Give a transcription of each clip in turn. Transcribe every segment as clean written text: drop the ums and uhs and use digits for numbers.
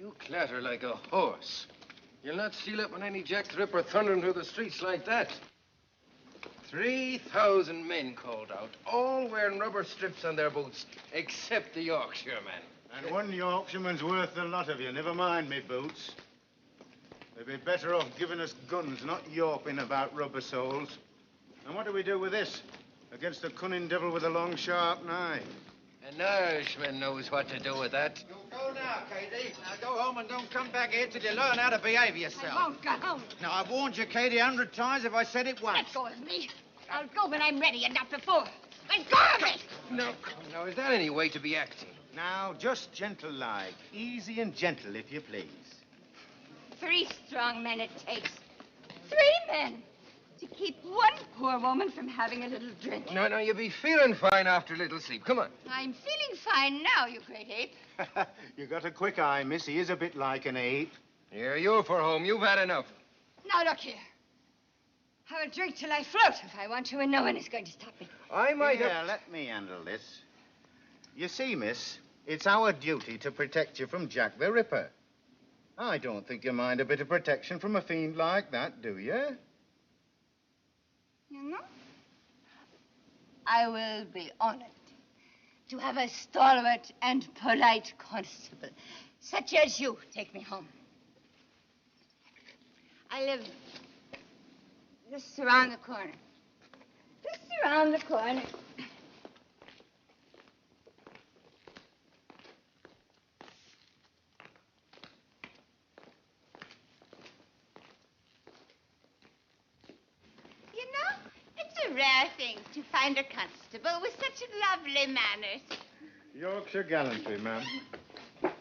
You clatter like a horse. You'll not steal up on any Jack the Ripper thundering through the streets like that. 3,000 men called out, all wearing rubber strips on their boots, except the Yorkshireman. And one Yorkshireman's worth the lot of you. Never mind me boots. They'd be better off giving us guns, not yawping about rubber soles. And what do we do with this? Against the cunning devil with a long, sharp knife. An Irishman knows what to do with that. You go now, Katie. Now go home and don't come back here till you learn how to behave yourself. I won't go home. Now, I've warned you, Katie, 100 times if I said it once. Let go of me. I'll go when I'm ready and not before. Let go of me! No, now, is that any way to be acting? Now, just gentle-like. Easy and gentle, if you please. 3 strong men it takes. 3 men to keep one poor woman from having a little drink. No, you'll be feeling fine after a little sleep. Come on. I'm feeling fine now, you great ape. You got a quick eye, miss. He is a bit like an ape. Here, you're for home. You've had enough. Now, look here. I will drink till I float if I want to, and no one is going to stop me. I might Here, have... let me handle this. You see, miss, it's our duty to protect you from Jack the Ripper. I don't think you mind a bit of protection from a fiend like that, do you? You know, I will be honored to have a stalwart and polite constable, such as you, take me home. I live just around the corner. Just around the corner. You know, it's a rare thing to find a constable with such lovely manners. Yorkshire gallantry, ma'am. Well,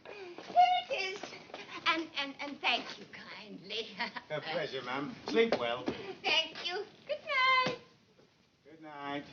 here it is. And thank you kindly. A pleasure, ma'am. Sleep well. Thank you. Good night. Good night.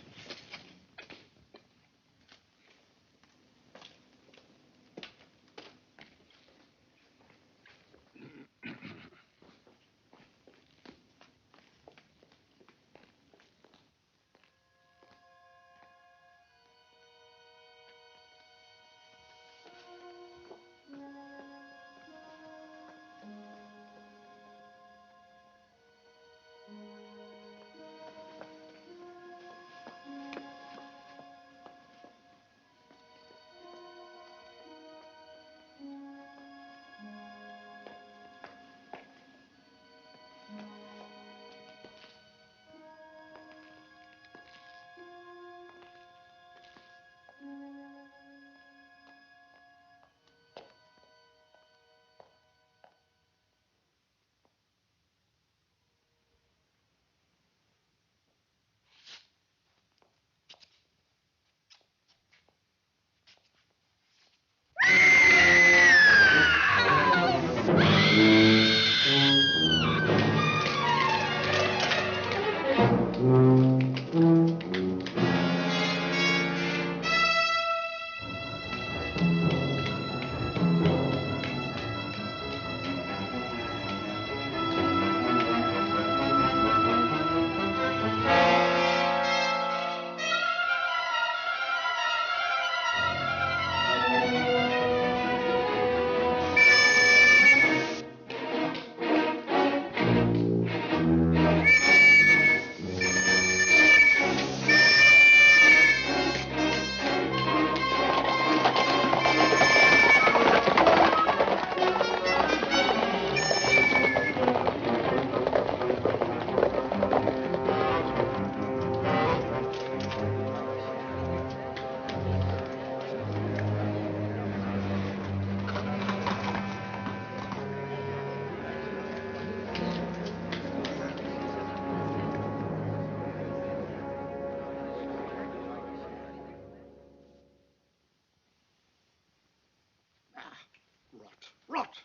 Rot.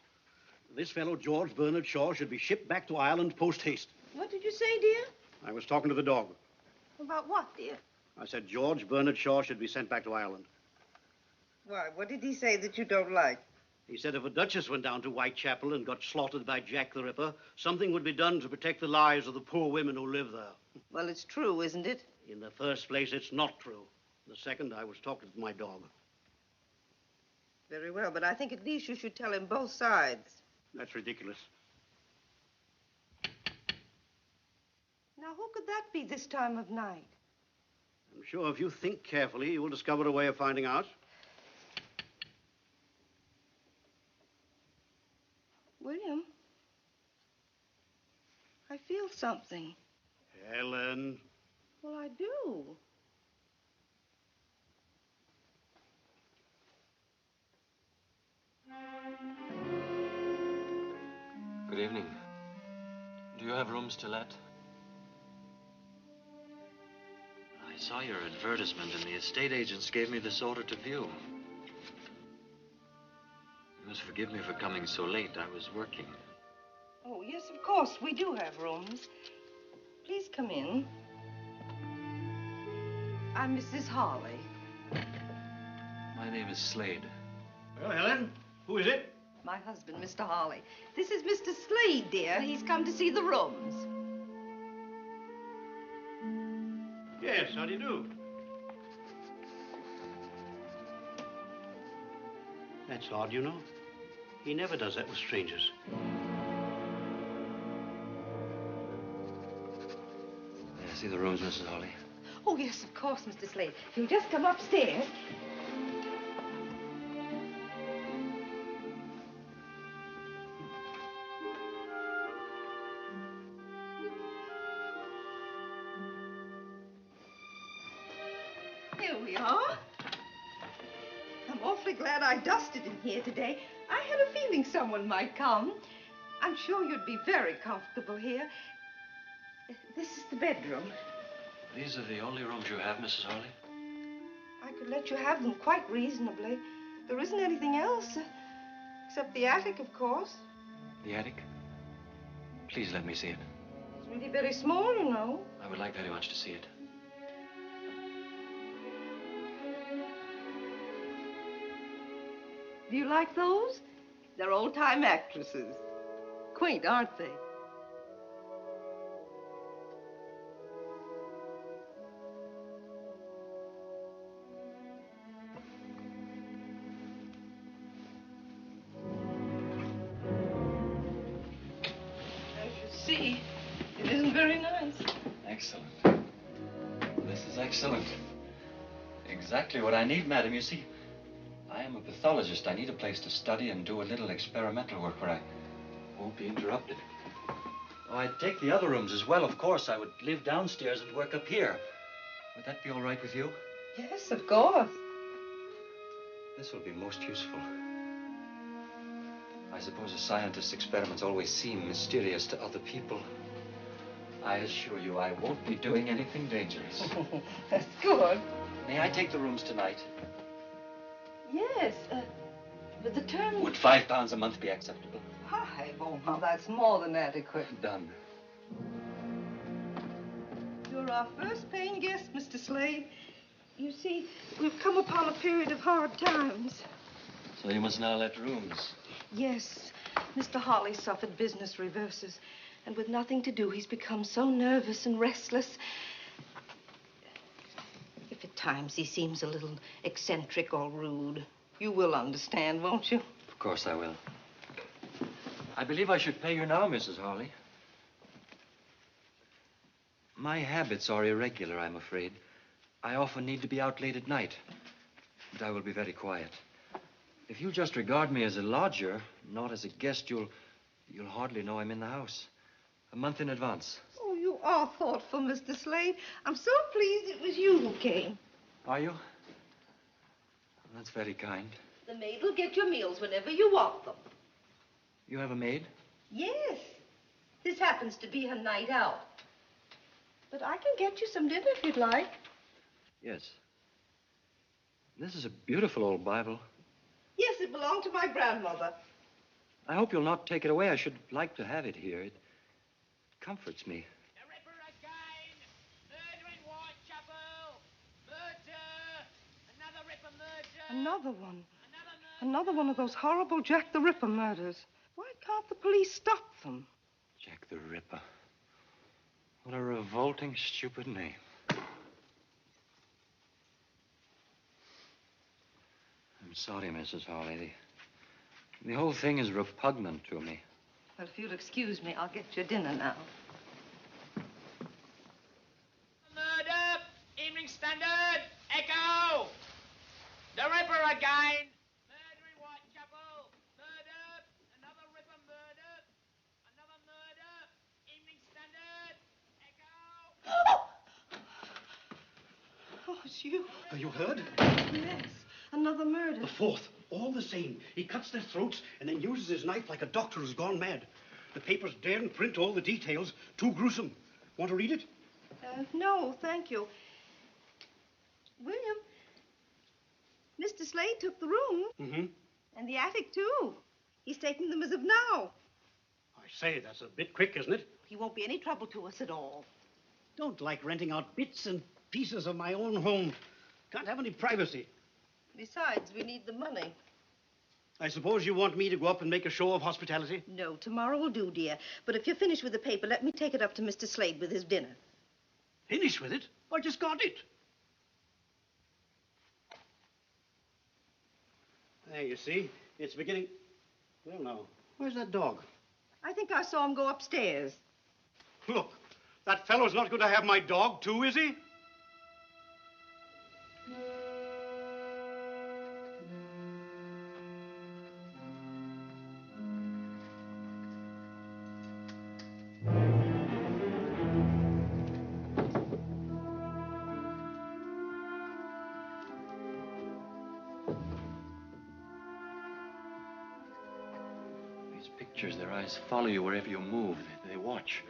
This fellow, George Bernard Shaw, should be shipped back to Ireland post-haste. What did you say, dear? I was talking to the dog. About what, dear? I said George Bernard Shaw should be sent back to Ireland. Why, what did he say that you don't like? He said if a duchess went down to Whitechapel and got slaughtered by Jack the Ripper, something would be done to protect the lives of the poor women who live there. Well, it's true, isn't it? In the first place, it's not true. The second, I was talking to my dog. Very well, but I think at least you should tell him both sides. That's ridiculous. Now, who could that be this time of night? I'm sure if you think carefully, you will discover a way of finding out. William, I feel something. Helen. Well, I do. Good evening. Do you have rooms to let? I saw your advertisement and the estate agents gave me this order to view. You must forgive me for coming so late. I was working. Oh, yes, of course, we do have rooms. Please come in. I'm Mrs. Hawley. My name is Slade. Well, Helen, who is it? My husband, Mr. Hawley. This is Mr. Slade, dear. He's come to see the rooms. Yes, how do you do? That's odd, you know. He never does that with strangers. May I see the rooms, Mrs. Hawley? Oh, yes, of course, Mr. Slade. You'll just come upstairs. Here we are. I'm awfully glad I dusted in here today. I had a feeling someone might come. I'm sure you'd be very comfortable here. This is the bedroom. These are the only rooms you have, Mrs. Hawley? I could let you have them quite reasonably. There isn't anything else, except the attic, of course. The attic? Please let me see it. It's really very small, you know. I would like very much to see it. Do you like those? They're old-time actresses. Quaint, aren't they? As you see, it isn't very nice. Excellent. This is excellent. Exactly what I need, madam. You see, I am a pathologist. I need a place to study and do a little experimental work where I won't be interrupted. Oh, I'd take the other rooms as well, of course. I would live downstairs and work up here. Would that be all right with you? Yes, of course. This will be most useful. I suppose a scientist's experiments always seem mysterious to other people. I assure you I won't be doing anything dangerous. That's good. May I take the rooms tonight? Yes, but the term... Would £5 a month be acceptable? 5? Oh, now that's more than adequate. Done. You're our first paying guest, Mr. Slade. You see, we've come upon a period of hard times. So you must now let rooms. Yes, Mr. Hawley suffered business reverses, and with nothing to do, he's become so nervous and restless. If at times he seems a little eccentric or rude, you will understand, won't you? Of course I will. I believe I should pay you now, Mrs. Hawley. My habits are irregular, I'm afraid. I often need to be out late at night, but I will be very quiet. If you'll just regard me as a lodger, not as a guest, you'll hardly know I'm in the house. A month in advance. Oh, you are thoughtful, Mr. Slade. I'm so pleased it was you who came. Are you? That's very kind. The maid will get your meals whenever you want them. You have a maid? Yes. This happens to be her night out. But I can get you some dinner if you'd like. Yes. This is a beautiful old Bible. Yes, it belonged to my grandmother. I hope you'll not take it away. I should like to have it here. It comforts me. The Ripper again! Murder in Whitechapel! Murder! Another Ripper murder! Another one. Another murder! Another one of those horrible Jack the Ripper murders. Why can't the police stop them? Jack the Ripper. What a revolting, stupid name. I'm sorry, Mrs. Hawley. The whole thing is repugnant to me. Well, if you'll excuse me, I'll get your dinner now. Murder! Evening Standard! Echo! The Ripper again! Murder in Whitechapel! Murder! Another Ripper murder! Another murder! Evening Standard! Echo! Oh, it's you. Have you heard? Yes, another murder. The fourth. All the same. He cuts their throats and then uses his knife like a doctor who's gone mad. The papers daren't print all the details. Too gruesome. Want to read it? No, thank you. William, Mr. Slade took the room. Mm-hmm. And the attic, too. He's taking them as of now. I say, that's a bit quick, isn't it? He won't be any trouble to us at all. Don't like renting out bits and pieces of my own home. Can't have any privacy. Besides, we need the money. I suppose you want me to go up and make a show of hospitality? No, tomorrow will do, dear. But if you're finished with the paper, let me take it up to Mr. Slade with his dinner. Finish with it? I just got it. There, you see. It's beginning... Well, now, where's that dog? I think I saw him go upstairs. Look, that fellow's not going to have my dog, too, is he? Pictures, their eyes follow you wherever you move. They watch.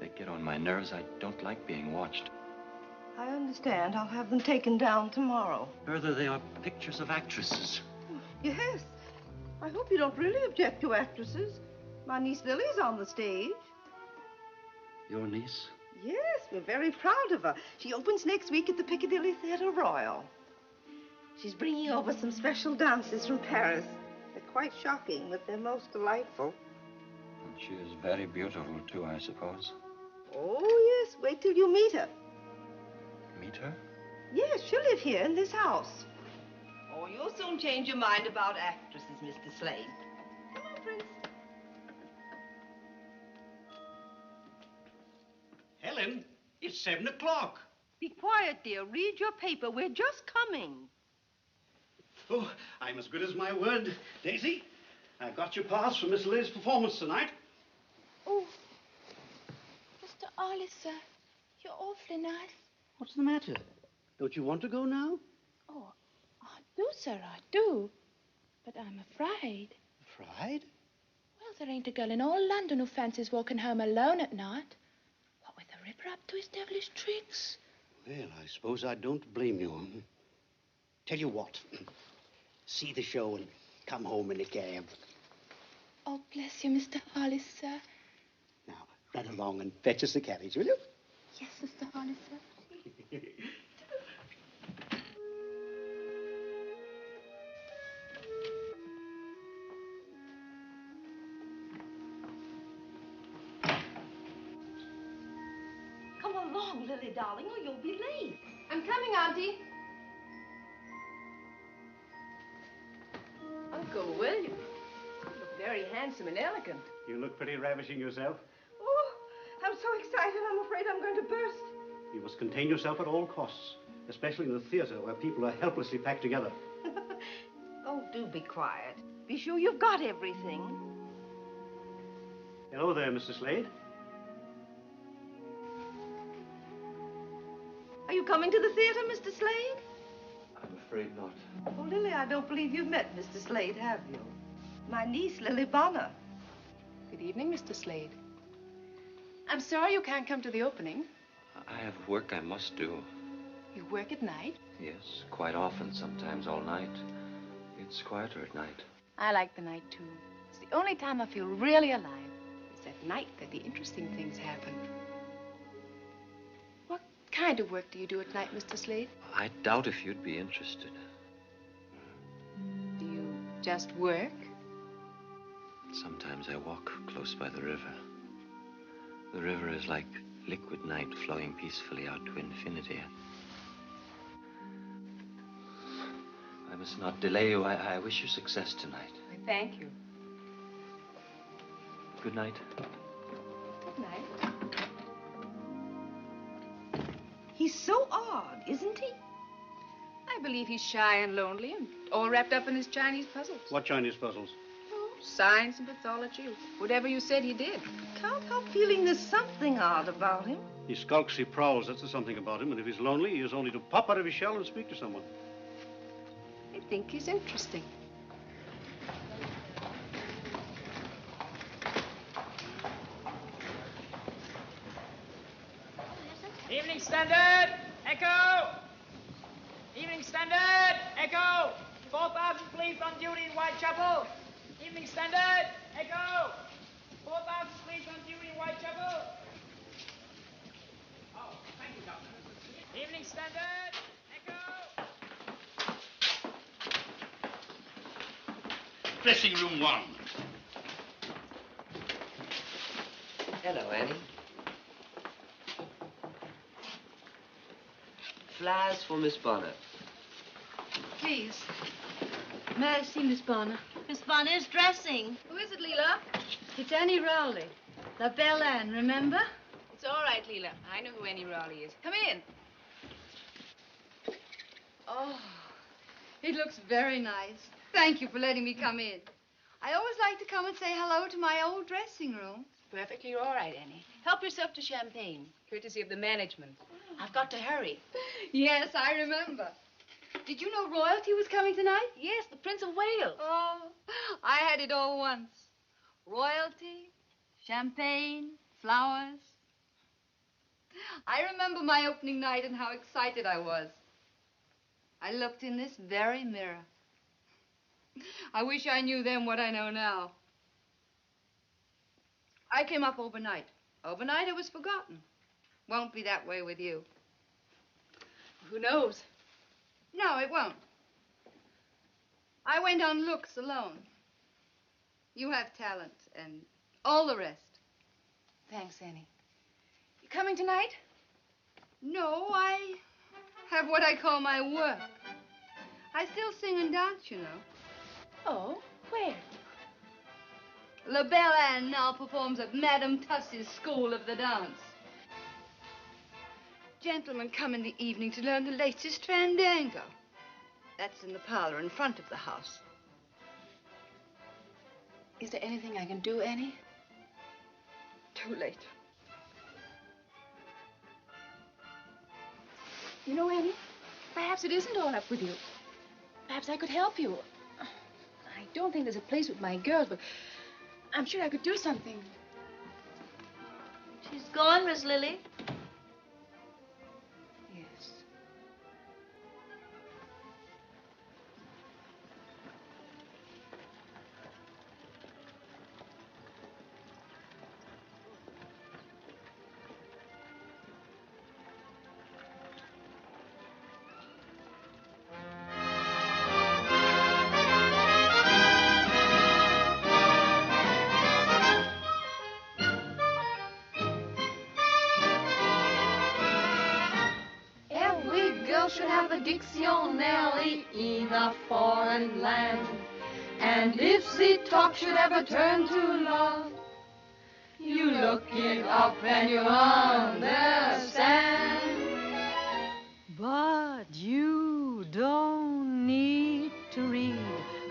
They get on my nerves. I don't like being watched. I understand. I'll have them taken down tomorrow. Further, they are pictures of actresses. Yes. I hope you don't really object to actresses. My niece Lily's on the stage. Your niece? Yes, we're very proud of her. She opens next week at the Piccadilly Theatre Royal. She's bringing over some special dances from Paris. They're quite shocking, but they're most delightful. And she is very beautiful, too, I suppose. Oh, yes. Wait till you meet her. Meet her? Yes, she'll live here in this house. Oh, you'll soon change your mind about actresses, Mr. Slade. Come on, Prince. Helen, it's 7 o'clock. Be quiet, dear. Read your paper. We're just coming. Oh, I'm as good as my word, Daisy. I got your pass for Miss Liz's performance tonight. Oh, Mr. Ollie, sir, you're awfully nice. What's the matter? Don't you want to go now? Oh, I do, sir, I do. But I'm afraid. Afraid? Well, there ain't a girl in all London who fancies walking home alone at night. What with the Ripper up to his devilish tricks. Well, I suppose I don't blame you. Tell you what. See the show and come home in a cab. Oh, bless you, Mr. Hollis, sir. Now, run along and fetch us the carriage, will you? Yes, Mr. Hollis, sir. Come along, Lily, darling, or you'll be late. I'm coming, Auntie. Uncle William, you look very handsome and elegant. You look pretty ravishing yourself. Oh, I'm so excited, I'm afraid I'm going to burst. You must contain yourself at all costs, especially in the theater where people are helplessly packed together. Oh, do be quiet. Be sure you've got everything. Hello there, Mr. Slade. Are you coming to the theater, Mr. Slade? I'm afraid not. Oh, Lily, I don't believe you've met Mr. Slade, have you? My niece, Lily Bonner. Good evening, Mr. Slade. I'm sorry you can't come to the opening. I have work I must do. You work at night? Yes, quite often, sometimes all night. It's quieter at night. I like the night, too. It's the only time I feel really alive. It's at night that the interesting things happen. What kind of work do you do at night, Mr. Slade? I doubt if you'd be interested. Do you just work? Sometimes I walk close by the river. The river is like liquid night flowing peacefully out to infinity. I must not delay you. I wish you success tonight. Thank you. Good night. Good night. He's so odd, isn't he? I believe he's shy and lonely and all wrapped up in his Chinese puzzles. What Chinese puzzles? Oh, science and pathology, whatever you said he did. Can't help feeling there's something odd about him. He skulks, he prowls. That's the something about him. And if he's lonely, he is only to pop out of his shell and speak to someone. I think he's interesting. Evening Standard, Echo! Evening Standard, Echo! 4,000 police on duty in Whitechapel. Evening Standard, Echo! 4,000 police on duty in Whitechapel. Oh, thank you, Doctor. Evening Standard, Echo! Dressing room 1. Hello, Annie. Flowers for Miss Bonner. Please. May I see Miss Bonner? Miss Bonner is dressing. Who is it, Leela? It's Annie Rowley. La Belle Anne, remember? It's all right, Leela. I know who Annie Raleigh is. Come in. Oh, it looks very nice. Thank you for letting me come in. I always like to come and say hello to my old dressing room. Perfectly all right, Annie. Help yourself to champagne, courtesy of the management. I've got to hurry. Yes, I remember. Did you know royalty was coming tonight? Yes, the Prince of Wales. Oh, I had it all once. Royalty, champagne, flowers. I remember my opening night and how excited I was. I looked in this very mirror. I wish I knew then what I know now. I came up overnight. Overnight it was forgotten. Won't be that way with you. Who knows? No, it won't. I went on looks alone. You have talent and all the rest. Thanks, Annie. You coming tonight? No, I have what I call my work. I still sing and dance, you know. Oh, where? La Belle Anne now performs at Madame Tussie's School of the Dance. Gentlemen come in the evening to learn the latest fandango. That's in the parlor in front of the house. Is there anything I can do, Annie? Too late. You know, Annie, perhaps it isn't all up with you. Perhaps I could help you. I don't think there's a place with my girls, but I'm sure I could do something. She's gone, Miss Lily. Yes. Should have a dictionary in a foreign land. And if the talk should ever turn to love, you look it up and you understand. But you don't need to read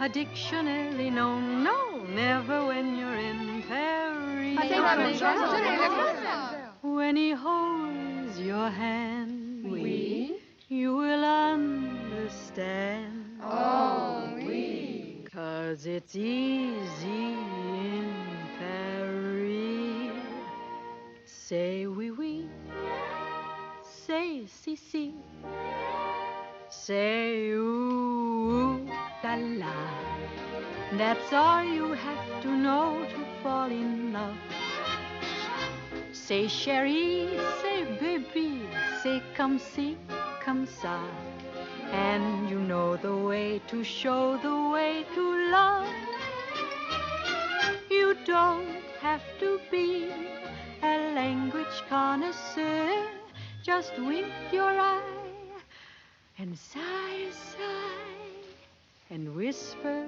a dictionary, no, no, never when you're in Paris. When he holds your hand, you will understand. Oh, oui. 'Cause it's easy in Paris. Say oui, oui. Say si, si. Say ooh, la, la. That's all you have to know to fall in love. Say chérie, say baby, say comme si, comme ça. And you know the way to show the way to love. You don't have to be a language connoisseur. Just wink your eye and sigh, sigh. and whisper,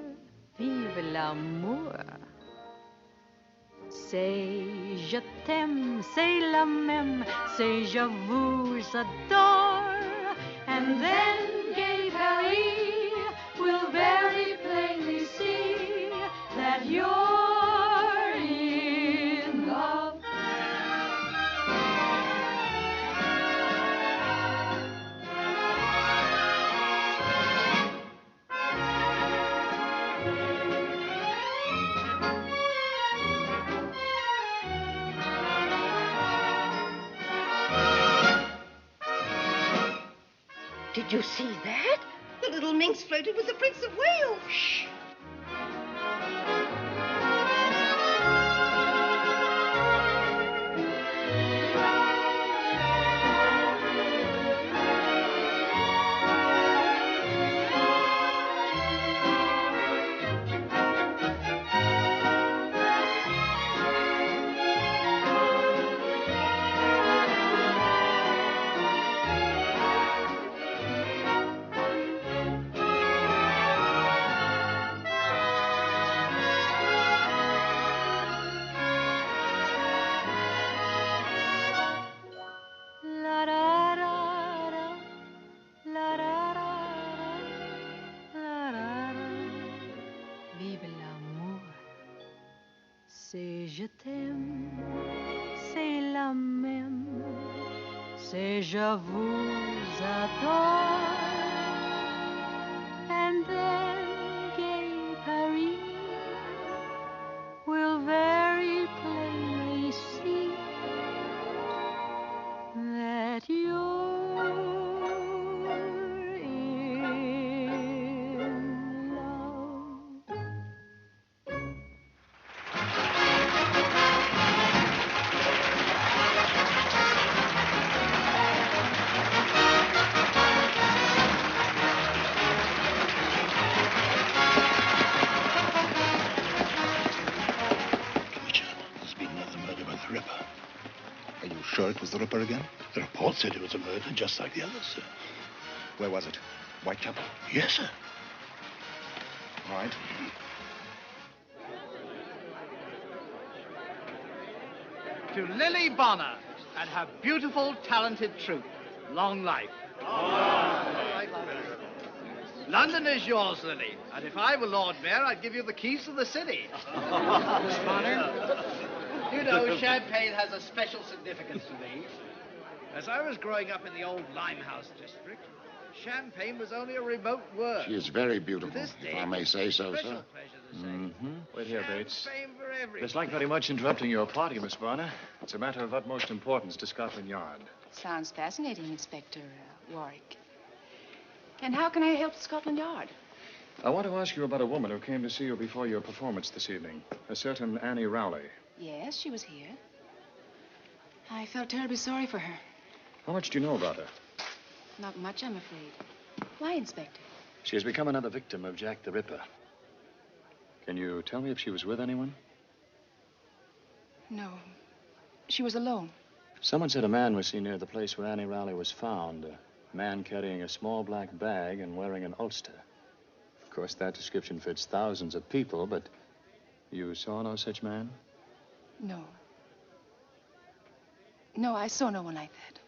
vive l'amour. Say je t'aime, say la même, say je vous adore, and then gay Paris will very plainly see that you're in love. Did you see that? The little minx flirted with the Prince of Wales. Shh. C'est je t'aime, c'est la même, c'est je vous adore, and then gay Paris will very plainly see that you're in love. Are you sure it was the Ripper again? The report said it was a murder just like the others, sir. Where was it? Whitechapel? Yes, sir. All right. To Lily Bonner and her beautiful, talented troupe, long life. London is yours, Lily, and if I were Lord Mayor, I'd give you the keys to the city. Miss Bonner? You know, champagne has a special significance to me. As I was growing up in the old Limehouse district, champagne was only a remote word. She is very beautiful, To this if day, I may say so, special sir. pleasure to say. Mm-hmm. Wait here, Bates. Champagne for everyone. It's like very much interrupting your party, Miss Bonner. It's a matter of utmost importance to Scotland Yard. Sounds fascinating, Inspector Warwick. And how can I help Scotland Yard? I want to ask you about a woman who came to see you before your performance this evening. A certain Annie Rowley. Yes, she was here. I felt terribly sorry for her. How much do you know about her? Not much, I'm afraid. Why, Inspector? She has become another victim of Jack the Ripper. Can you tell me if she was with anyone? No. She was alone. Someone said a man was seen near the place where Annie Rowley was found. A man carrying a small black bag and wearing an ulster. Of course, that description fits thousands of people, but you saw no such man? No. No, I saw no one like that.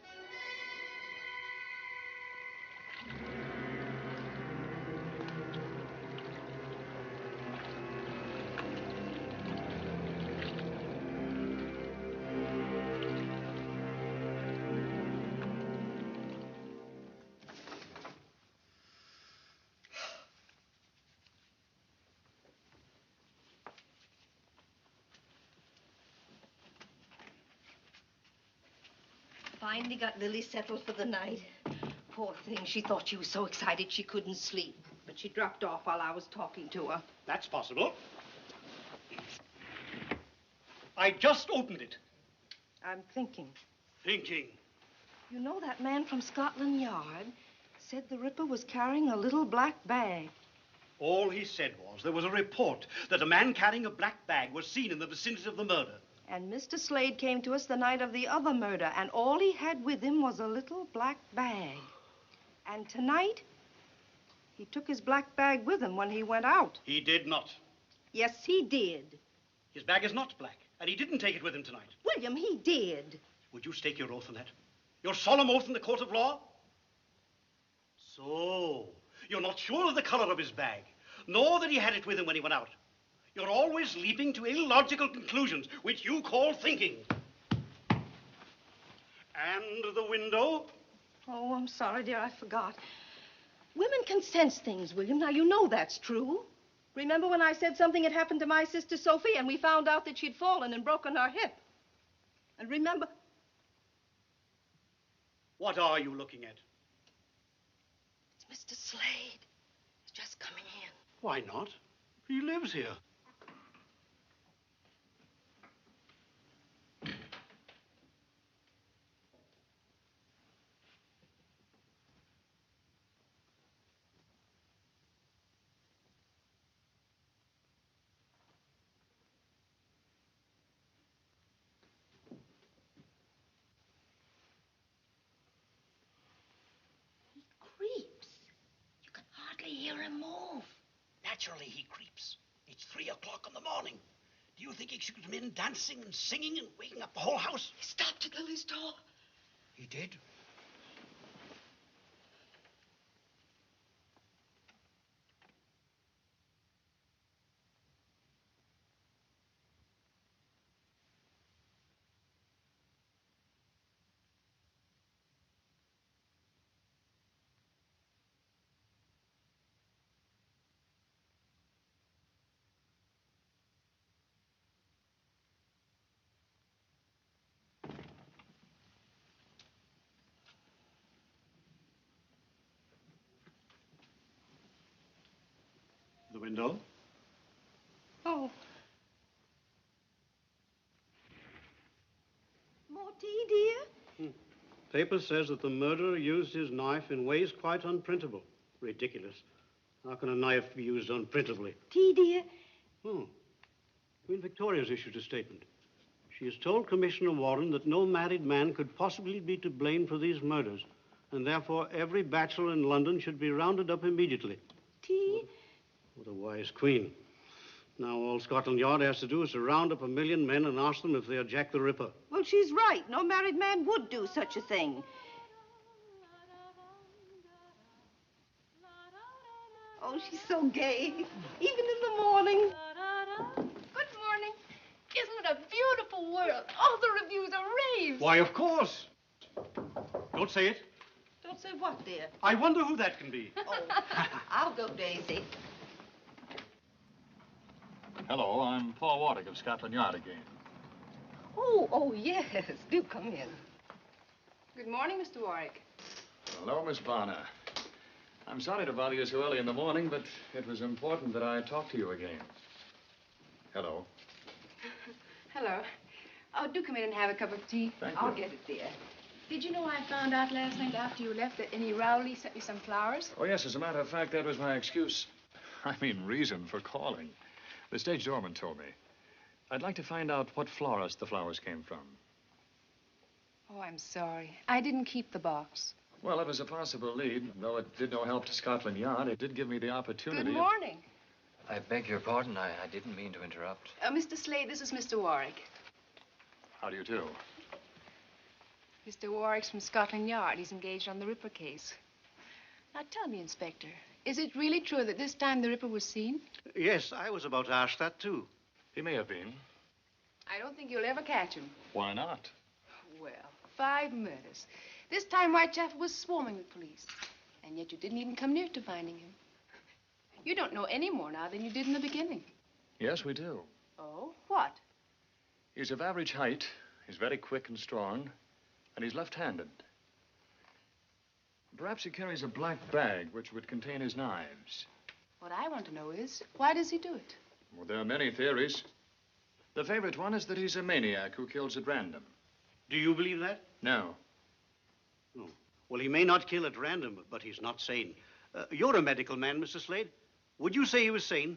Finally got Lily settled for the night. Poor thing, she thought she was so excited she couldn't sleep. But she dropped off while I was talking to her. That's possible. I just opened it. I'm thinking. Thinking. You know that man from Scotland Yard said the Ripper was carrying a little black bag. All he said was there was a report that a man carrying a black bag was seen in the vicinity of the murder. And Mr. Slade came to us the night of the other murder, and all he had with him was a little black bag. And tonight, He took his black bag with him when he went out. He did not. Yes, he did. His bag is not black, and he didn't take it with him tonight. William, he did. Would you stake your oath on that? Your solemn oath in the court of law? So, you're not sure of the color of his bag, nor that he had it with him when he went out. You're always leaping to illogical conclusions, which you call thinking. And the window? Oh, I'm sorry, dear, I forgot. Women can sense things, William. Now, you know that's true. Remember when I said something had happened to my sister Sophie and we found out that she'd fallen and broken her hip? And remember... What are you looking at? It's Mr. Slade. He's just coming in. Why not? He lives here. Creeps. You can hardly hear him move. Naturally, he creeps. It's 3 o'clock in the morning. Do you think he should come in dancing and singing and waking up the whole house? He stopped at Lily's door. He did? The window? Oh. More tea, dear? Paper says that the murderer used his knife in ways quite unprintable. Ridiculous. How can a knife be used unprintably? Tea, dear? Queen Victoria's issued a statement. She has told Commissioner Warren that no married man could possibly be to blame for these murders, and therefore every bachelor in London should be rounded up immediately. Tea? What a wise queen. Now all Scotland Yard has to do is to round up 1 million men and ask them if they are Jack the Ripper. Well, she's right. No married man would do such a thing. Oh, she's so gay. Even in the morning. Good morning. Isn't it a beautiful world? All the reviews are raves. Why, of course. Don't say it. Don't say what, dear? I wonder who that can be. Oh, I'll go, Daisy. Hello, I'm Paul Warwick of Scotland Yard again. Oh, yes. Do come in. Good morning, Mr. Warwick. Hello, Miss Bonner. I'm sorry to bother you so early in the morning, but it was important that I talk to you again. Hello. Hello. Oh, do come in and have a cup of tea. Thank I'll you. get it, dear. Did you know I found out last night after you left that Annie Rowley sent me some flowers? Oh, yes, as a matter of fact, that was my excuse. I mean, reason for calling. The stage doorman told me. I'd like to find out what florist the flowers came from. Oh, I'm sorry. I didn't keep the box. Well, it was a possible lead. Though it did no help to Scotland Yard, it did give me the opportunity. Good morning. I beg your pardon. I didn't mean to interrupt. Mr. Slade, this is Mr. Warwick. How do you do? Mr. Warwick's from Scotland Yard. He's engaged on the Ripper case. Now, tell me, Inspector, is it really true that this time the Ripper was seen? Yes, I was about to ask that, too. He may have been. I don't think you'll ever catch him. Why not? Well, 5 murders. This time Whitechapel was swarming with police. And yet you didn't even come near to finding him. You don't know any more now than you did in the beginning. Yes, we do. Oh, what? He's of average height. He's very quick and strong. And he's left-handed. Perhaps he carries a black bag which would contain his knives. What I want to know is, why does he do it? Well, there are many theories. The favorite one is that he's a maniac who kills at random. Do you believe that? No. Oh. Well, he may not kill at random, but he's not sane. You're a medical man, Mr. Slade. Would you say he was sane?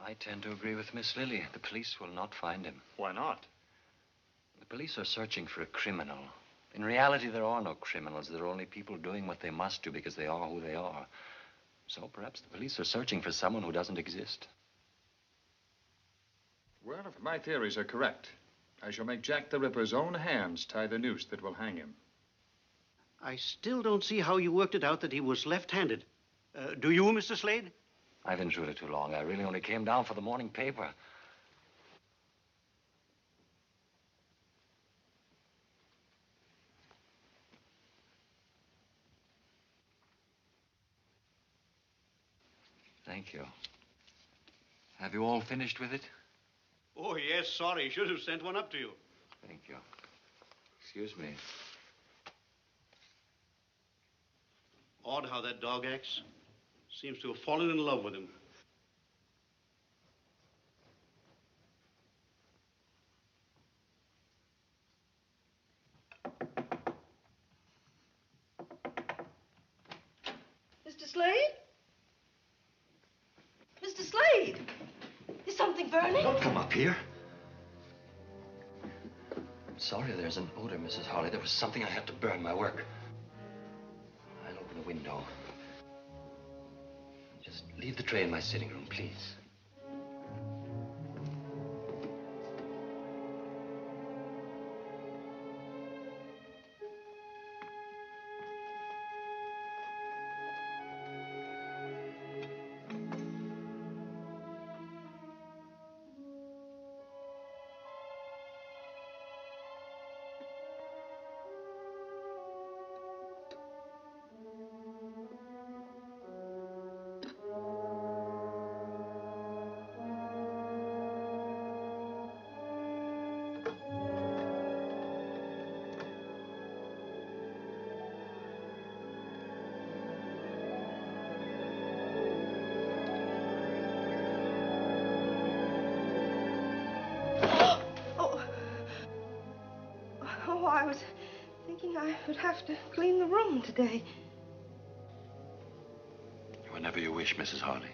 I tend to agree with Miss Lily. The police will not find him. Why not? The police are searching for a criminal. In reality, there are no criminals. There are only people doing what they must do because they are who they are. So perhaps the police are searching for someone who doesn't exist. Well, if my theories are correct, I shall make Jack the Ripper's own hands tie the noose that will hang him. I still don't see how you worked it out that he was left-handed. Do you, Mr. Slade? I've intruded too long. I really only came down for the morning paper. Thank you. Have you all finished with it? Oh, yes, sorry. Should have sent one up to you. Thank you. Excuse me. Odd how that dog acts. Seems to have fallen in love with him. Mr. Slade? Mr. Slade! Is something burning? Don't come up here. Sorry there's an odor, Mrs. Harley. There was something I had to burn, my work. I'll open the window. Just leave the tray in my sitting room, please. Oh, I was thinking I would have to clean the room today. Whenever you wish, Mrs. Harley.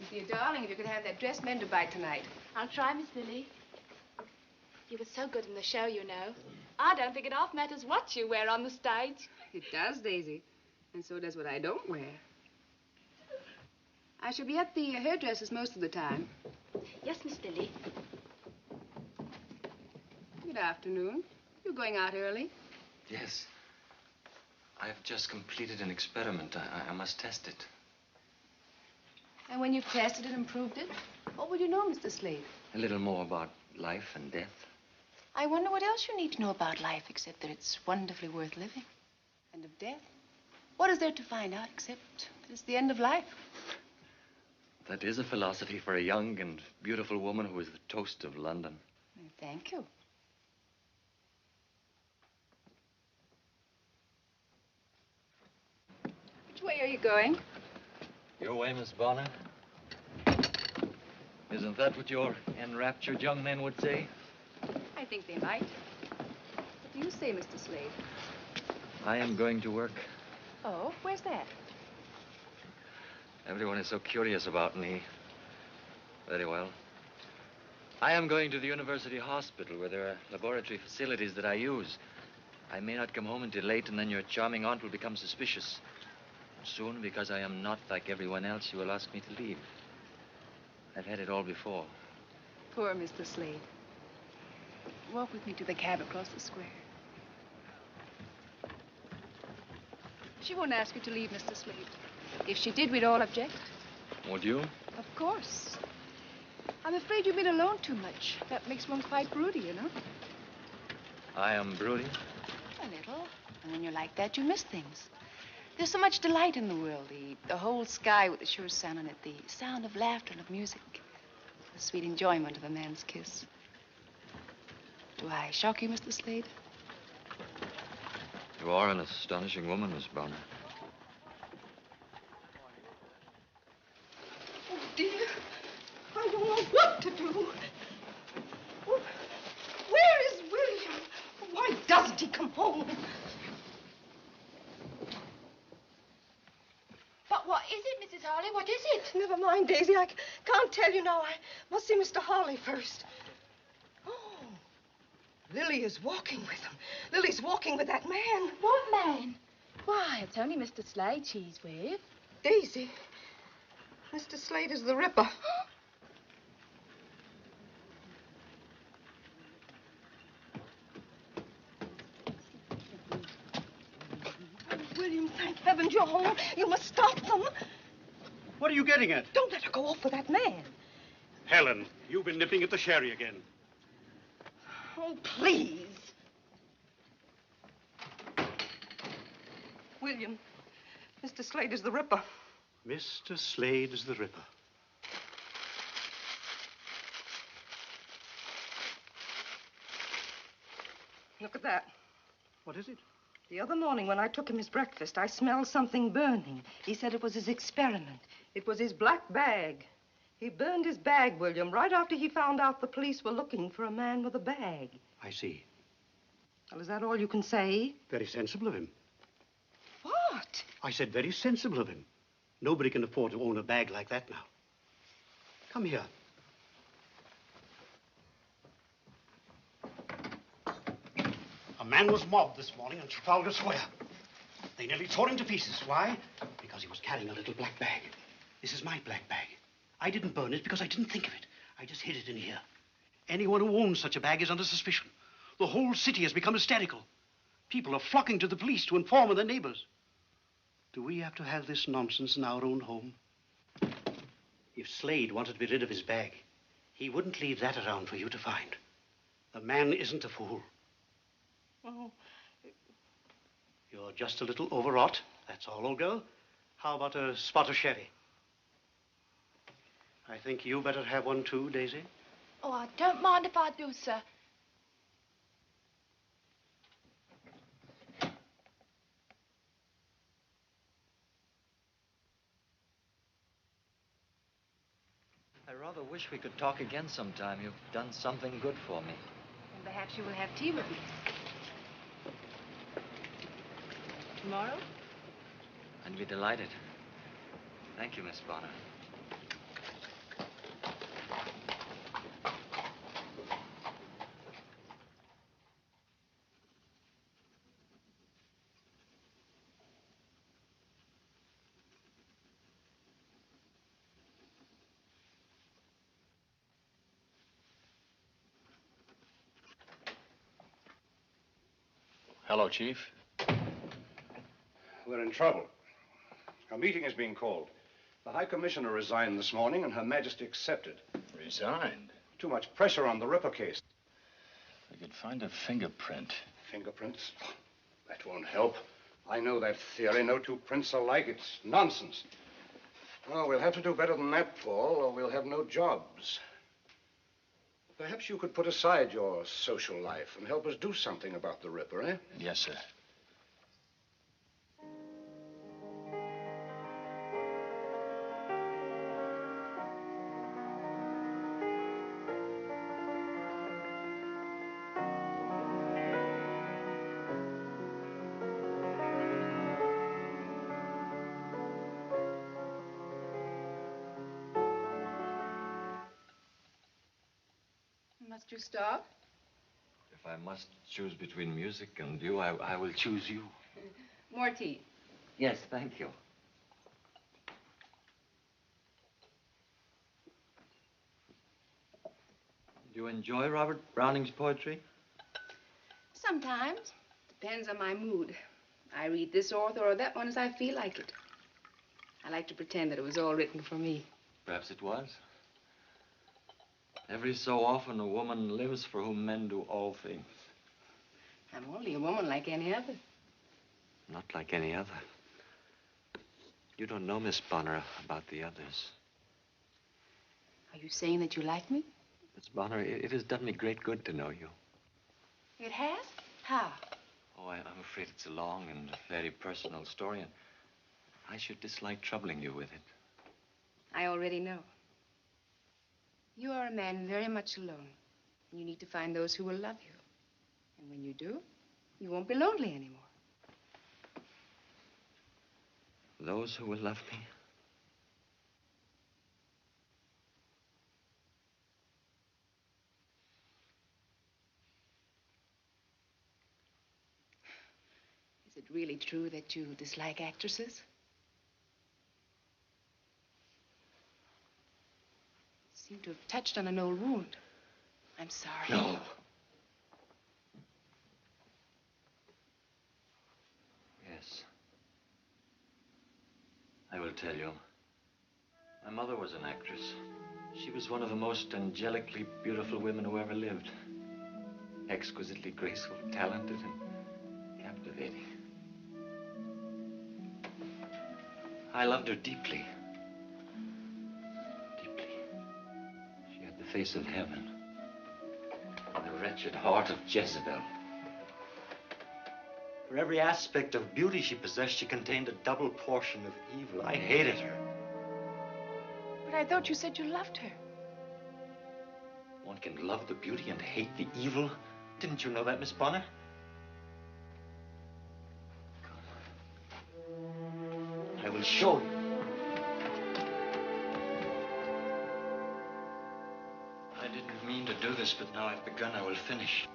Dear darling, if you could have that dress mended by tonight. I'll try, Miss Lily. You were so good in the show, you know. I don't think it half matters what you wear on the stage. It does, Daisy. And so does what I don't wear. I shall be at the hairdresser's most of the time. Yes, Miss Lily. Good afternoon. You're going out early. Yes. I've just completed an experiment. I must test it. And when you've tested it and proved it, what will you know, Mr. Slade? A little more about life and death. I wonder what else you need to know about life except that it's wonderfully worth living. And of death? What is there to find out except that it's the end of life? That is a philosophy for a young and beautiful woman who is the toast of London. Thank you. Which way are you going? Your way, Miss Bonner? Isn't that what your enraptured young men would say? I think they might. What do you say, Mr. Slade? I am going to work. Oh, where's that? Everyone is so curious about me. Very well. I am going to the university hospital where there are laboratory facilities that I use. I may not come home until late, and then your charming aunt will become suspicious. Soon, because I am not like everyone else, she will ask me to leave. I've had it all before. Poor Mr. Slade. Walk with me to the cab across the square. She won't ask you to leave, Mr. Slade. If she did, we'd all object. Would you? Of course. I'm afraid you've been alone too much. That makes one quite broody, you know. I am broody? A little. And when you're like that, you miss things. There's so much delight in the world. The whole sky with the sure sun on it. The sound of laughter and of music. The sweet enjoyment of a man's kiss. Do I shock you, Mr. Slade? You are an astonishing woman, Miss Bonner. Oh, dear. I don't know what to do. Oh, where is William? Why doesn't he Daisy, come home. But what is it, Mrs. Harley? What is it? Never mind, Daisy. I can't tell you now. I must see Mr. Harley first. Oh, Lily is walking with him. Lily's walking with that man. What man? Why, it's only Mr. Slade she's with. Daisy, Mr. Slade is the Ripper. William, thank heavens you're home. You must stop them. What are you getting at? Don't let her go off with that man. Helen, you've been nipping at the sherry again. Oh, please. William, Mr. Slade is the Ripper. Mr. Slade is the Ripper. Look at that. What is it? The other morning when I took him his breakfast, I smelled something burning. He said it was his experiment. It was his black bag. He burned his bag, William, right after he found out the police were looking for a man with a bag. I see. Well, is that all you can say? Very sensible of him. What? I said very sensible of him. Nobody can afford to own a bag like that now. Come here. A man was mobbed this morning on Trafalgar Square. They nearly tore him to pieces. Why? Because he was carrying a little black bag. This is my black bag. I didn't burn it because I didn't think of it. I just hid it in here. Anyone who owns such a bag is under suspicion. The whole city has become hysterical. People are flocking to the police to inform their neighbors. Do we have to have this nonsense in our own home? If Slade wanted to be rid of his bag, he wouldn't leave that around for you to find. The man isn't a fool. Oh. You're just a little overwrought. That's all, old girl. How about a spot of sherry? I think you better have one too, Daisy. Oh, I don't mind if I do, sir. I rather wish we could talk again sometime. You've done something good for me. And perhaps you will have tea with me. Tomorrow? I'd be delighted. Thank you, Miss Bonner. Hello, Chief. We're in trouble. A meeting is being called. The High Commissioner resigned this morning, and Her Majesty accepted. Resigned? Too much pressure on the Ripper case. We could find a fingerprint. Fingerprints? That won't help. I know that theory. No two prints are alike. It's nonsense. Oh, we'll have to do better than that, Paul, or we'll have no jobs. Perhaps you could put aside your social life and help us do something about the Ripper, eh? Yes, sir. Must you stop? If I must choose between music and you, I will choose you. More tea. Yes, thank you. Do you enjoy Robert Browning's poetry? Sometimes. Depends on my mood. I read this author or that one as I feel like it. I like to pretend that it was all written for me. Perhaps it was. Every so often, a woman lives for whom men do all things. I'm only a woman like any other. Not like any other. You don't know, Miss Bonner, about the others. Are you saying that you like me? Miss Bonner, it has done me great good to know you. It has? How? Oh, I'm afraid it's a long and very personal story, and I should dislike troubling you with it. I already know. You are a man very much alone. And you need to find those who will love you. And when you do, You won't be lonely anymore. Those who will love me. Is it really true that you dislike actresses? Seem to have touched on an old wound. I'm sorry. No. Yes. I will tell you. My mother was an actress. She was one of the most angelically beautiful women who ever lived. Exquisitely graceful, talented, and captivating. I loved her deeply. Deeply. She had the face of heaven and the wretched heart of Jezebel. For every aspect of beauty she possessed, she contained a double portion of evil. I hated her. But I thought you said you loved her. One can love the beauty and hate the evil. Didn't you know that, Miss Bonner? Come. I will show you. I didn't mean to do this, but now I've begun, I will finish.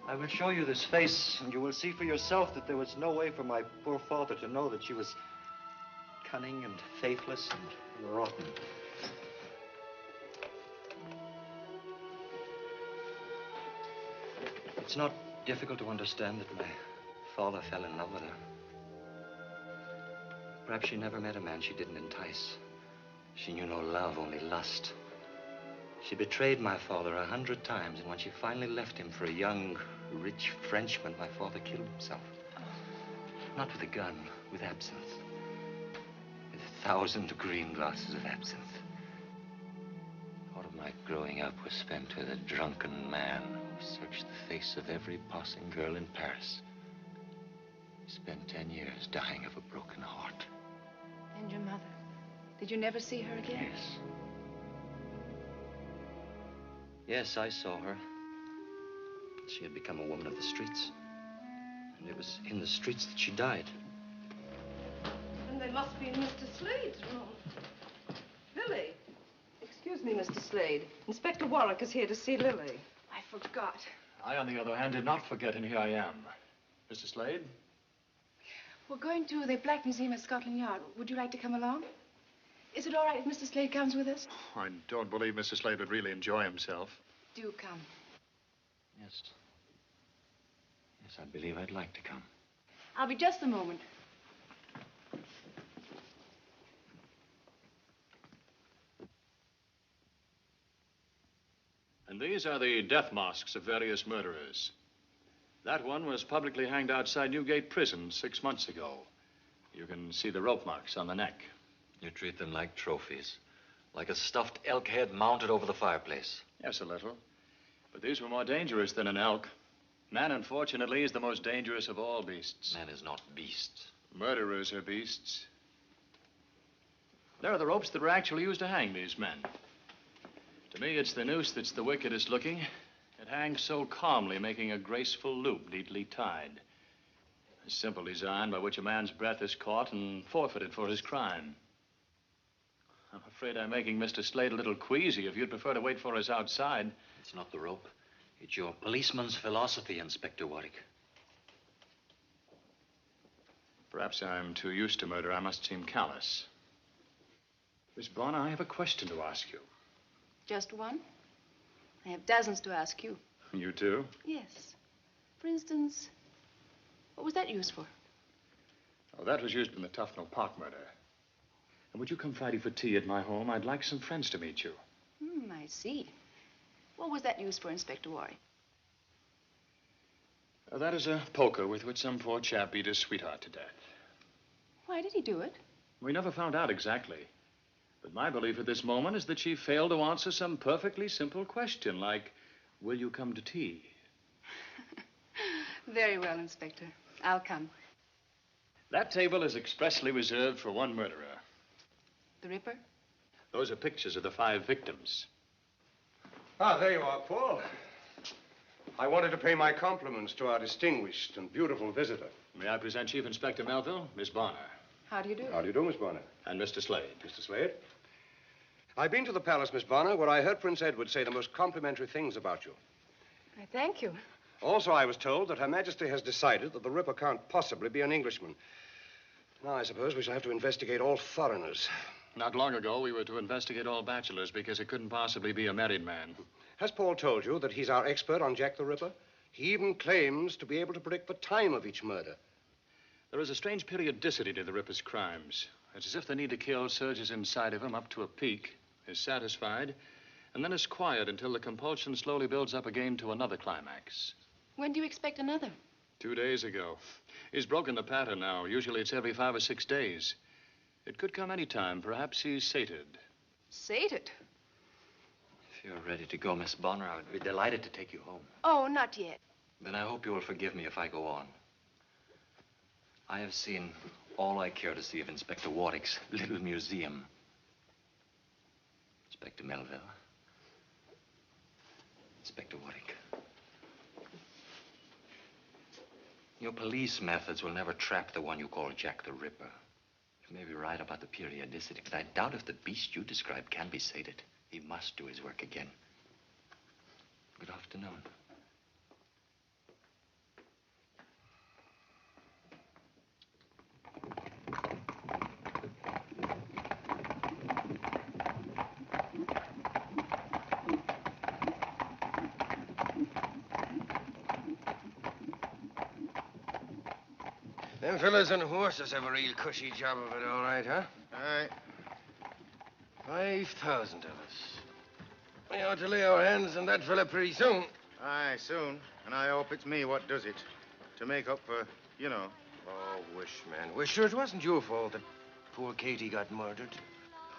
I will show you this face, and you will see for yourself that there was no way for my poor father to know that she was cunning and faithless and rotten. It's not difficult to understand that my father fell in love with her. Perhaps she never met a man she didn't entice. She knew no love, only lust. She betrayed my father 100 times, and when she finally left him for a young, rich Frenchman, my father killed himself. Not with a gun, with absinthe. With 1,000 green glasses of absinthe. Part of my growing up was spent with a drunken man who searched the face of every passing girl in Paris. He spent 10 years dying of a broken heart. And your mother? Did you never see her again? Yes. Yes, I saw her. She had become a woman of the streets. And it was in the streets that she died. And they must be in Mr. Slade's room. Lily. Excuse me, Mr. Slade. Inspector Warwick is here to see Lily. I forgot. I, on the other hand, did not forget, and here I am. Mr. Slade? We're going to the Black Museum at Scotland Yard. Would you like to come along? Is it all right if Mr. Slade comes with us? I don't believe Mr. Slade would really enjoy himself. Do come. Yes. Yes, I believe I'd like to come. I'll be just a moment. And these are the death masks of various murderers. That one was publicly hanged outside Newgate Prison 6 months ago. You can see the rope marks on the neck. You treat them like trophies. Like a stuffed elk head mounted over the fireplace. Yes, a little. But these were more dangerous than an elk. Man, unfortunately, is the most dangerous of all beasts. Man is not beast. Murderers are beasts. There are the ropes that were actually used to hang these men. To me, it's the noose that's the wickedest looking. It hangs so calmly, making a graceful loop neatly tied. A simple design by which a man's breath is caught and forfeited for his crime. I'm afraid I'm making Mr. Slade a little queasy. If you'd prefer to wait for us outside. It's not the rope. It's your policeman's philosophy, Inspector Warwick. Perhaps I'm too used to murder. I must seem callous. Miss Bonner, I have a question to ask you. Just one? I have dozens to ask you. You too? Yes. For instance, what was that used for? Oh, that was used in the Tufnell Park murder. And would you come Friday for tea at my home? I'd like some friends to meet you. I see. What was that used for, Inspector Warwick? That is a poker with which some poor chap beat his sweetheart to death. Why did he do it? We never found out exactly. But my belief at this moment is that she failed to answer some perfectly simple question, like, will you come to tea? Very well, Inspector. I'll come. That table is expressly reserved for one murderer. The Ripper? Those are pictures of the 5 victims. Ah, there you are, Paul. I wanted to pay my compliments to our distinguished and beautiful visitor. May I present Chief Inspector Melville, Miss Bonner. How do you do? How do you do, Miss Bonner? And Mr. Slade. Mr. Slade? I've been to the palace, Miss Bonner, where I heard Prince Edward say the most complimentary things about you. I thank you. Also, I was told that Her Majesty has decided that the Ripper can't possibly be an Englishman. Now, I suppose we shall have to investigate all foreigners. Not long ago, we were to investigate all bachelors because it couldn't possibly be a married man. Has Paul told you that he's our expert on Jack the Ripper? He even claims to be able to predict the time of each murder. There is a strange periodicity to the Ripper's crimes. It's as if the need to kill surges inside of him up to a peak, is satisfied, and then is quiet until the compulsion slowly builds up again to another climax. When do you expect another? 2 days ago. He's broken the pattern now. Usually it's every 5 or 6 days. It could come any time. Perhaps he's sated. Sated? If you're ready to go, Miss Bonner, I would be delighted to take you home. Oh, not yet. Then I hope you will forgive me if I go on. I have seen all I care to see of Inspector Warwick's little museum. Inspector Melville. Inspector Warwick. Your police methods will never trap the one you call Jack the Ripper. You may be right about the periodicity, but I doubt if the beast you describe can be sated. He must do his work again. Good afternoon. Them fellas on horses have a real cushy job of it, all right, huh? Aye. 5,000 of us. We ought to lay our hands on that fella pretty soon. Aye, soon. And I hope it's me what does it. To make up for, you know. Oh, wish, man. Wish, sure, it wasn't your fault that poor Katie got murdered.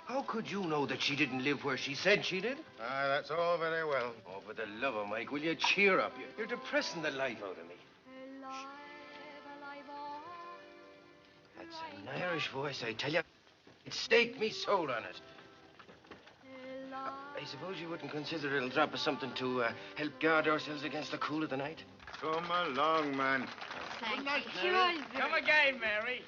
How could you know that she didn't live where she said she did? Aye, that's all very well. Oh, for the love of Mike, will you cheer up? You're depressing the life out of me. That's an Irish voice, I tell you. It staked me soul on it. I suppose you wouldn't consider it'll drop us something to help guard ourselves against the cool of the night? Come along, man. Good night, Mary. Come again, Mary.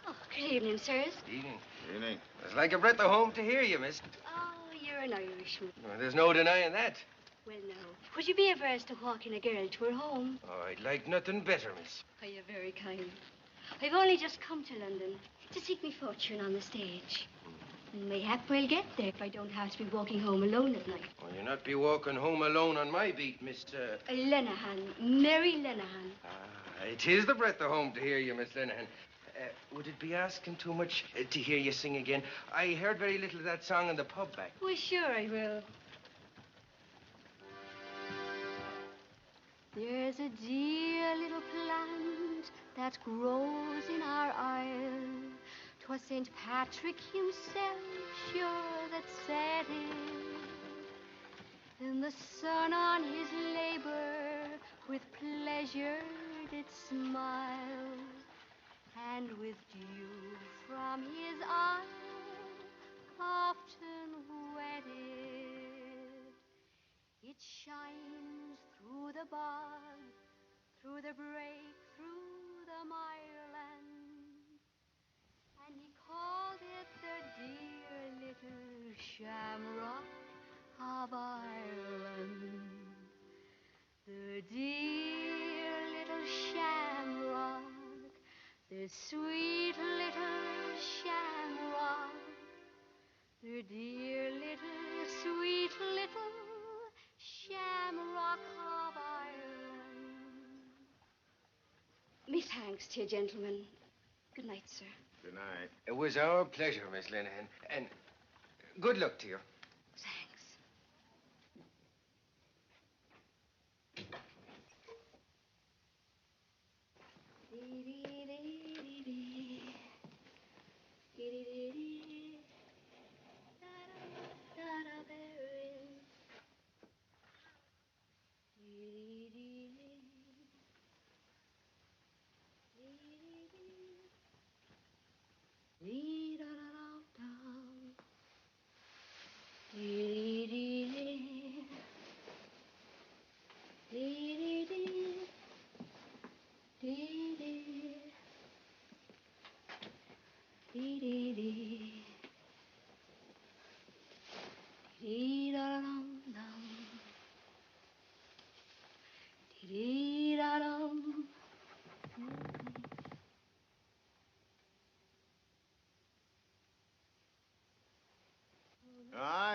Oh, good evening, sirs. Evening. Evening. It's like a breath of home to hear you, miss. Oh, you're an Irishman. Well, there's no denying that. Well, no. Would you be averse to walking a girl to her home? Oh, I'd like nothing better, miss. Oh, you're very kind. I've only just come to London to seek me fortune on the stage. And mayhap we'll get there if I don't have to be walking home alone at night. Well, you'll not be walking home alone on my beat, Miss... Lenehan. Mary Lenehan. It is the breath of home to hear you, Miss Lenehan. Would it be asking too much to hear you sing again? I heard very little of that song in the pub back. Well, sure I will. There's a dear little plant that grows in our isle. 'Twas St. Patrick himself, sure, that said it. Then the sun on his labor with pleasure did smile, and with dew from his eye often wetted. It shines through the bog, through the brake, through the mireland, and he called it the dear little shamrock of Ireland. The dear little shamrock, the sweet little shamrock, the dear little, sweet little shamrock of Ireland. Me thanks to you, gentlemen. Good night, sir. Good night. It was our pleasure, Miss Lenehan. And good luck to you. Thanks.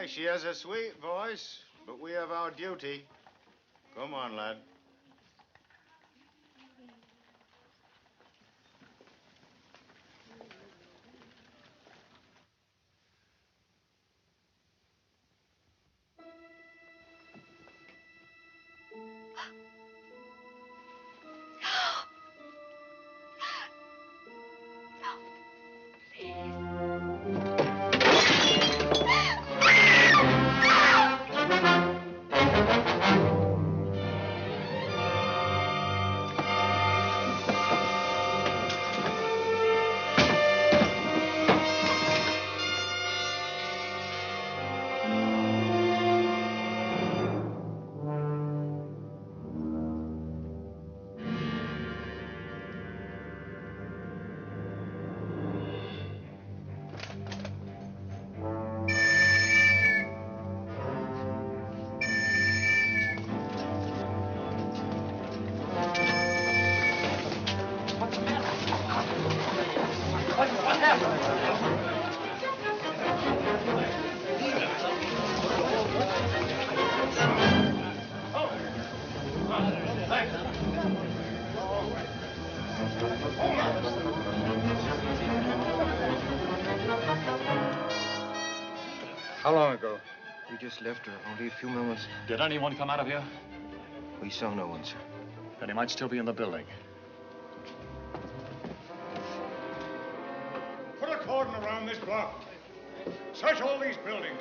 Aye, she has a sweet voice, but we have our duty. Come on, lad. How long ago? We just left her, only a few moments. Did anyone come out of here? We saw no one, sir. Then he might still be in the building. Put a cordon around this block. Search all these buildings.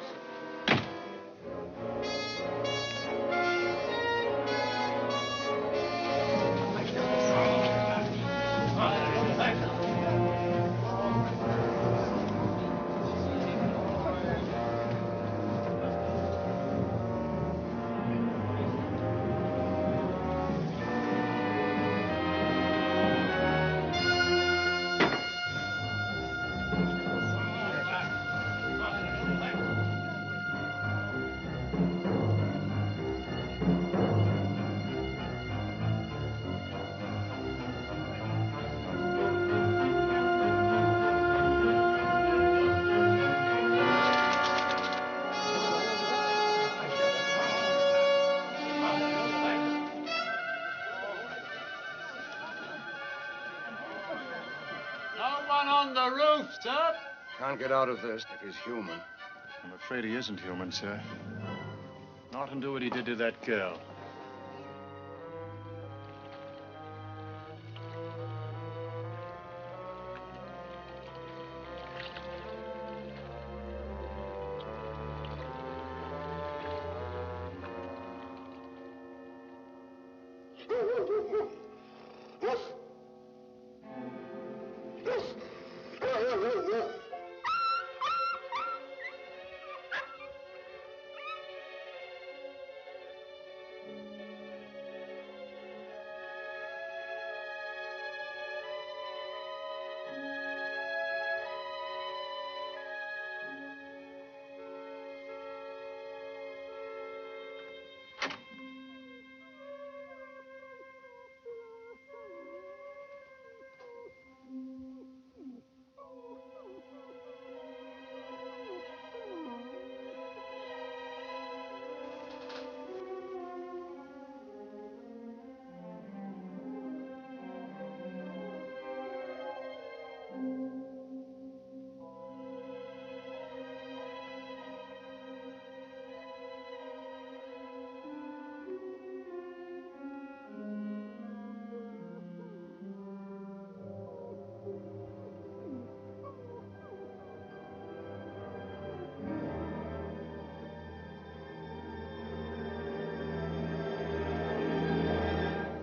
On the roof, sir. Can't get out of this if he's human. I'm afraid he isn't human, sir. Not and do what he did to that girl.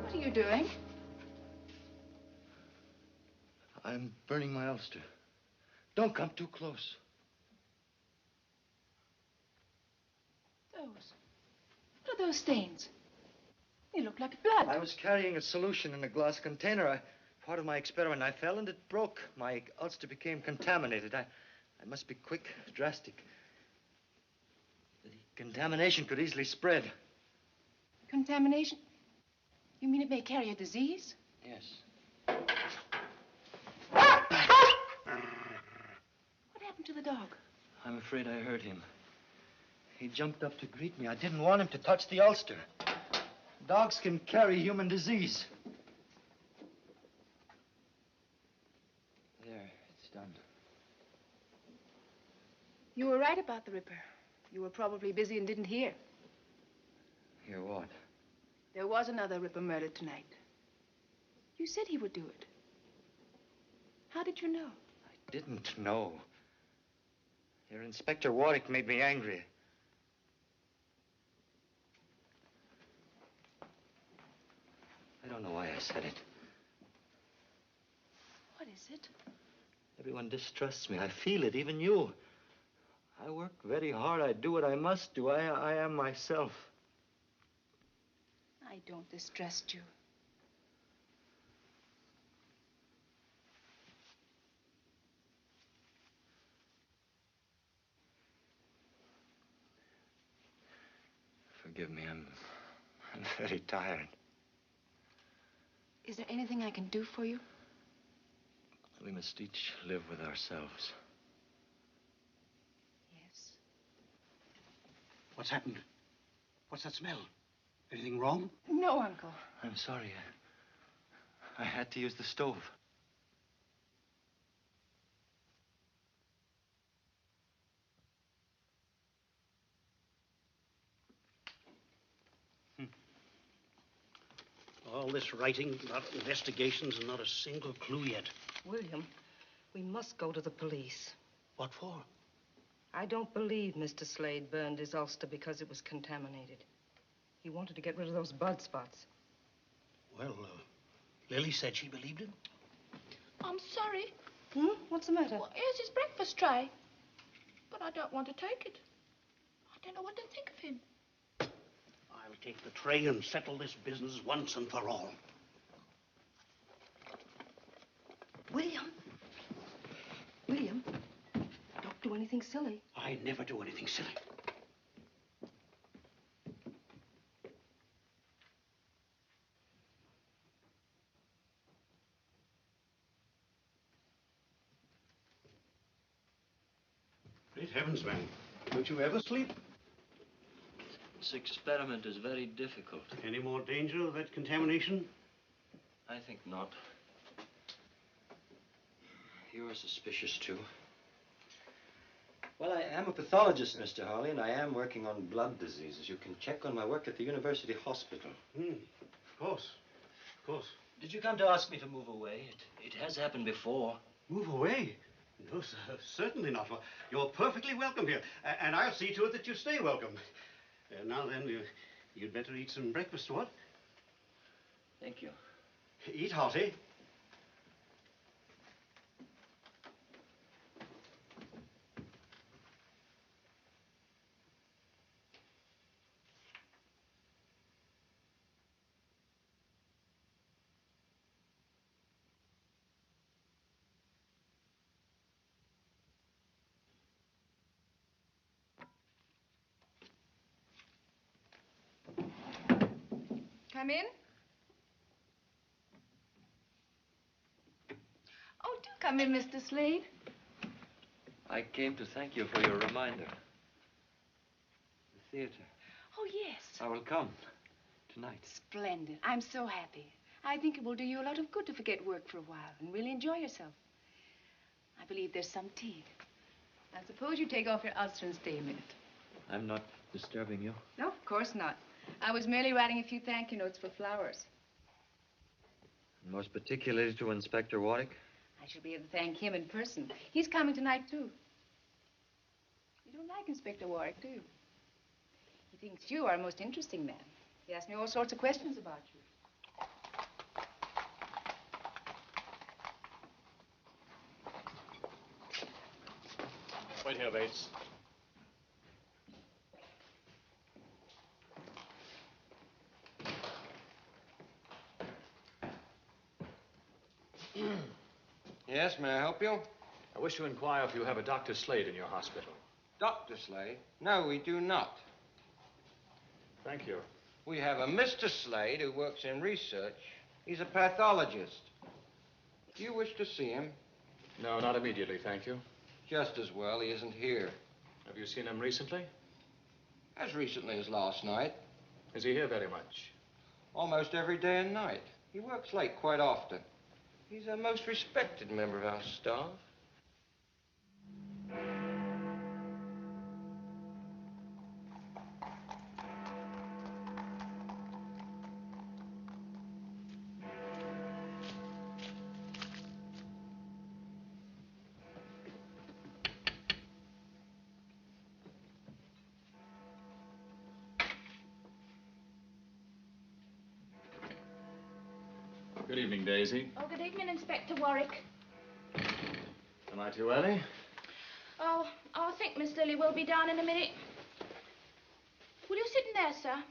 What are you doing? I'm burning my ulster. Don't come too close. What are those stains? They look like blood. I was carrying a solution in a glass container. Part of my experiment, I fell and it broke. My ulster became contaminated. I must be quick, drastic. The contamination could easily spread. Contamination? You mean it may carry a disease? Yes. What happened to the dog? I'm afraid I hurt him. He jumped up to greet me. I didn't want him to touch the ulster. Dogs can carry human disease. There, it's done. You were right about the Ripper. You were probably busy and didn't hear. Hear what? There was another Ripper murdered tonight. You said he would do it. How did you know? I didn't know. Your Inspector Warwick made me angry. I don't know why I said it. What is it? Everyone distrusts me. I feel it, even you. I work very hard. I do what I must do. I am myself. I don't distrust you. Forgive me. I'm very tired. Is there anything I can do for you? We must each live with ourselves. Yes. What's happened? What's that smell? Anything wrong? No, Uncle. I'm sorry. I had to use the stove. All this writing, not investigations, and not a single clue yet. William, we must go to the police. What for? I don't believe Mr. Slade burned his ulster because it was contaminated. He wanted to get rid of those blood spots. Well, Lily said she believed him. I'm sorry. What's the matter? Well, here's his breakfast tray. But I don't want to take it. I don't know what to think of him. I'll take the tray and settle this business once and for all. William. William, don't do anything silly. I never do anything silly. Great heavens, man. Don't you ever sleep? This experiment is very difficult. Any more danger of that contamination? I think not. You're suspicious, too. Well, I am a pathologist, Mr. Hawley, and I am working on blood diseases. You can check on my work at the University Hospital. Of course. Of course. Did you come to ask me to move away? It has happened before. Move away? No, sir, certainly not. You're perfectly welcome here, and I'll see to it that you stay welcome. Now then, you'd better eat some breakfast, what? Thank you. Eat hearty. Come in. Oh, do come in, Mr. Slade. I came to thank you for your reminder. The theater. Oh, yes. I will come tonight. Splendid. I'm so happy. I think it will do you a lot of good to forget work for a while and really enjoy yourself. I believe there's some tea. Now, suppose you take off your ulster and stay a minute. I'm not disturbing you. No, of course not. I was merely writing a few thank you notes for Flowers. Most particularly to Inspector Warwick. I shall be able to thank him in person. He's coming tonight, too. You don't like Inspector Warwick, do you? He thinks you are a most interesting man. He asked me all sorts of questions about you. Wait here, Bates. Yes, may I help you? I wish to inquire if you have a Dr. Slade in your hospital. Dr. Slade? No, we do not. Thank you. We have a Mr. Slade who works in research. He's a pathologist. Do you wish to see him? No, not immediately, thank you. Just as well, he isn't here. Have you seen him recently? As recently as last night. Is he here very much? Almost every day and night. He works late quite often. He's a most respected member of our staff. Good evening, Daisy. Oh, good evening, Inspector Warwick. Am I too early? Oh, I think Miss Lily will be down in a minute. Will you sit in there, sir?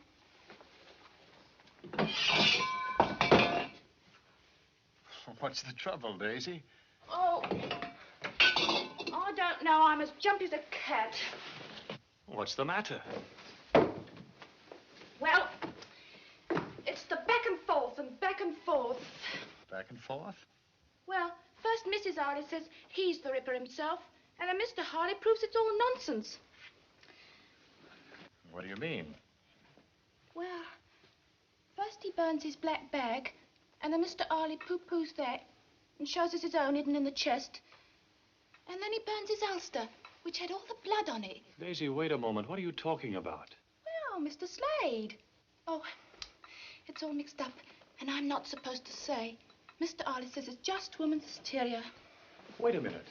What's the trouble, Daisy? Oh, I don't know. I'm as jumpy as a cat. What's the matter? Well, it's the back and forth and back and forth. Back and forth? Well, first Mrs. Harley says he's the Ripper himself, and then Mr. Harley proves it's all nonsense. What do you mean? Well, first he burns his black bag, and then Mr. Harley pooh-poohs that and shows us his own hidden in the chest. And then he burns his ulster, which had all the blood on it. Daisy, wait a moment. What are you talking about? Well, Mr. Slade. Oh, it's all mixed up, and I'm not supposed to say. Mr. Harley says it's just woman's hysteria. Wait a minute.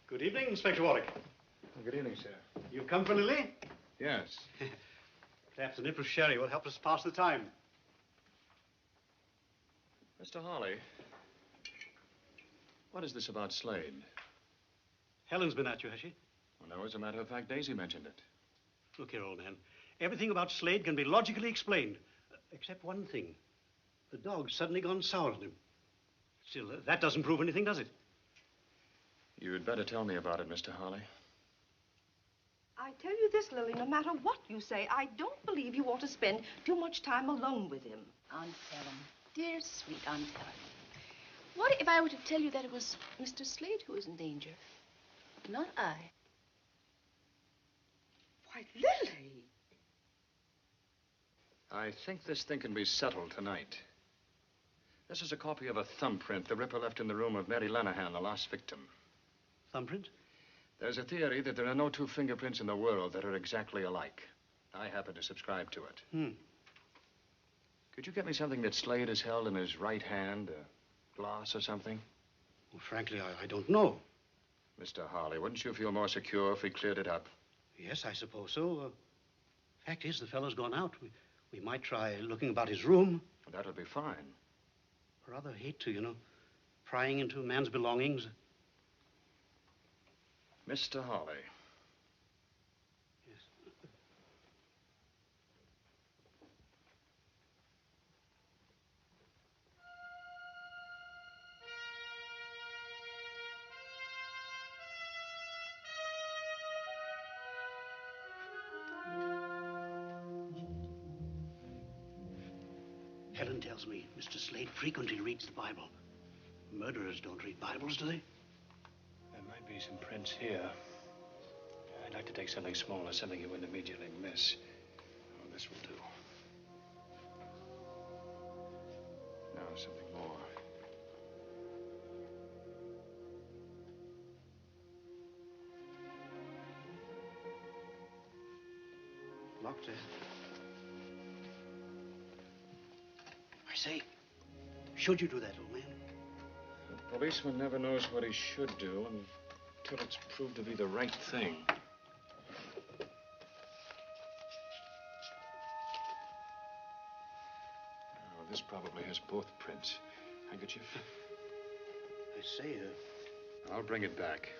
Good evening, Inspector Warwick. Good evening, sir. You've come for Lily? Yes. Perhaps a nip of sherry will help us pass the time. Mr. Harley, what is this about Slade? Helen's been at you, has she? Well, no, as a matter of fact, Daisy mentioned it. Look here, old man. Everything about Slade can be logically explained, except one thing. The dog's suddenly gone sour on him. Still, that doesn't prove anything, does it? You'd better tell me about it, Mr. Harley. I tell you this, Lily, no matter what you say, I don't believe you ought to spend too much time alone with him. Aunt Helen. Dear, sweet Aunt Helen. What if I were to tell you that it was Mr. Slade who was in danger? Not I. Why, Lily! I think this thing can be settled tonight. This is a copy of a thumbprint the Ripper left in the room of Mary Lenahan, the last victim. Thumbprint? There's a theory that there are no two fingerprints in the world that are exactly alike. I happen to subscribe to it. Could you get me something that Slade has held in his right hand? A glass or something? Well, frankly, I don't know. Mr. Harley, wouldn't you feel more secure if we cleared it up? Yes, I suppose so. Fact is, the fellow's gone out. We might try looking about his room. That'll be fine. I rather hate to, you know, prying into a man's belongings. Mr. Harley. Yes. Helen tells me Mr. Slade frequently reads the Bible. Murderers don't read Bibles, do they? There might be some prints here. I'd like to take something smaller, something you wouldn't immediately miss. Oh, this will do. Now, something more. Locked it. I say, should you do that, old man? A policeman never knows what he should do until it's proved to be the right thing. Oh, this probably has both prints. Handkerchief? I say, I'll bring it back.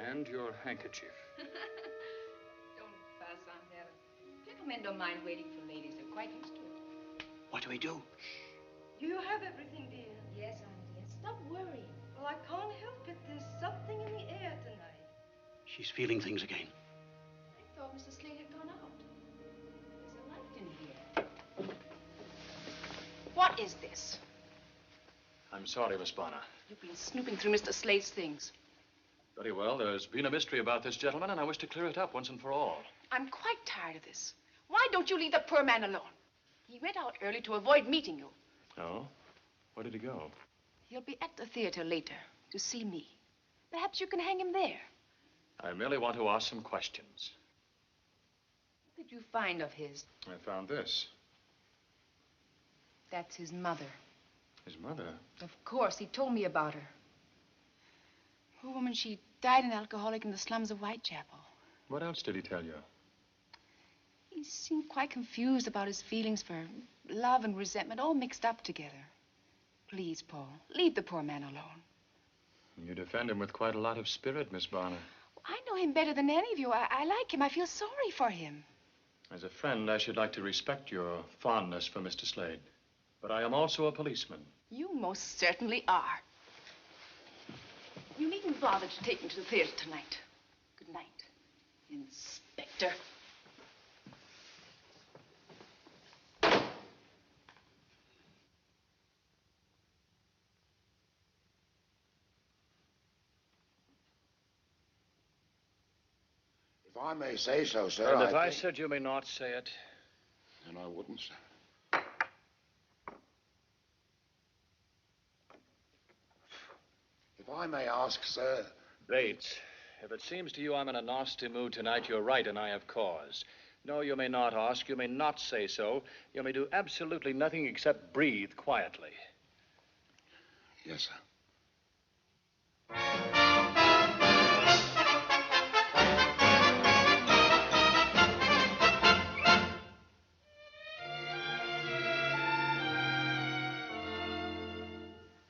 And your handkerchief. Don't fuss, Aunt Helen. Gentlemen don't mind waiting for ladies. They're quite used to it. What do we do? Do you have everything, dear? Yes, Aunt dear. Stop worrying. Well, I can't help it. There's something in the air tonight. She's feeling things again. I thought Mr. Slade had gone out. There's a light in here. What is this? I'm sorry, Miss Bonner. You've been snooping through Mr. Slade's things. Very well. There's been a mystery about this gentleman, and I wish to clear it up once and for all. I'm quite tired of this. Why don't you leave the poor man alone? He went out early to avoid meeting you. Oh? Where did he go? He'll be at the theater later to see me. Perhaps you can hang him there. I merely want to ask some questions. What did you find of his? I found this. That's his mother. His mother? Of course, he told me about her. Poor woman, she died an alcoholic in the slums of Whitechapel. What else did he tell you? He seemed quite confused about his feelings for love and resentment all mixed up together. Please, Paul, leave the poor man alone. You defend him with quite a lot of spirit, Miss Bonner. I know him better than any of you. I like him. I feel sorry for him. As a friend, I should like to respect your fondness for Mr. Slade. But I am also a policeman. You most certainly are. You needn't bother to take me to the theater tonight. Good night, Inspector. If I may say so, sir, And if I think... said you may not say it? Then I wouldn't, sir. If I may ask, sir... Bates, if it seems to you I'm in a nasty mood tonight, you're right, and I have cause. No, you may not ask. You may not say so. You may do absolutely nothing except breathe quietly. Yes, sir.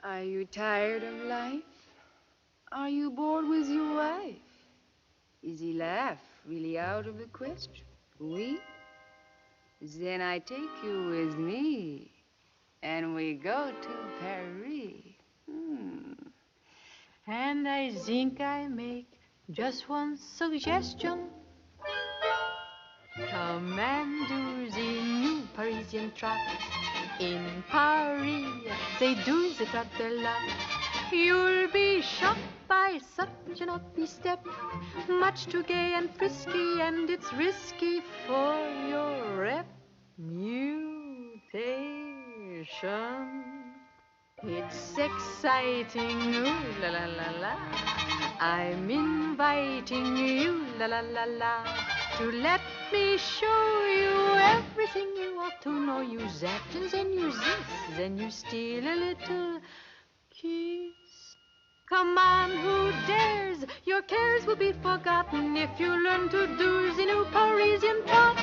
Are you tired of life? Are you bored with your wife? Is he laugh really out of the question? Oui? Then I take you with me, and we go to Paris. And I think I make just one suggestion. Come and do the new Parisian trot. In Paris, they do the trot a lot. You'll be shocked by such an uppy step, much too gay and frisky, and it's risky for your reputation. It's exciting, ooh la la la la. I'm inviting you, la la la la, to let me show you everything you ought to know. You that, and then you this, then you steal a little kiss. Come on, who dares? Your cares will be forgotten if you learn to do the new Parisian trot.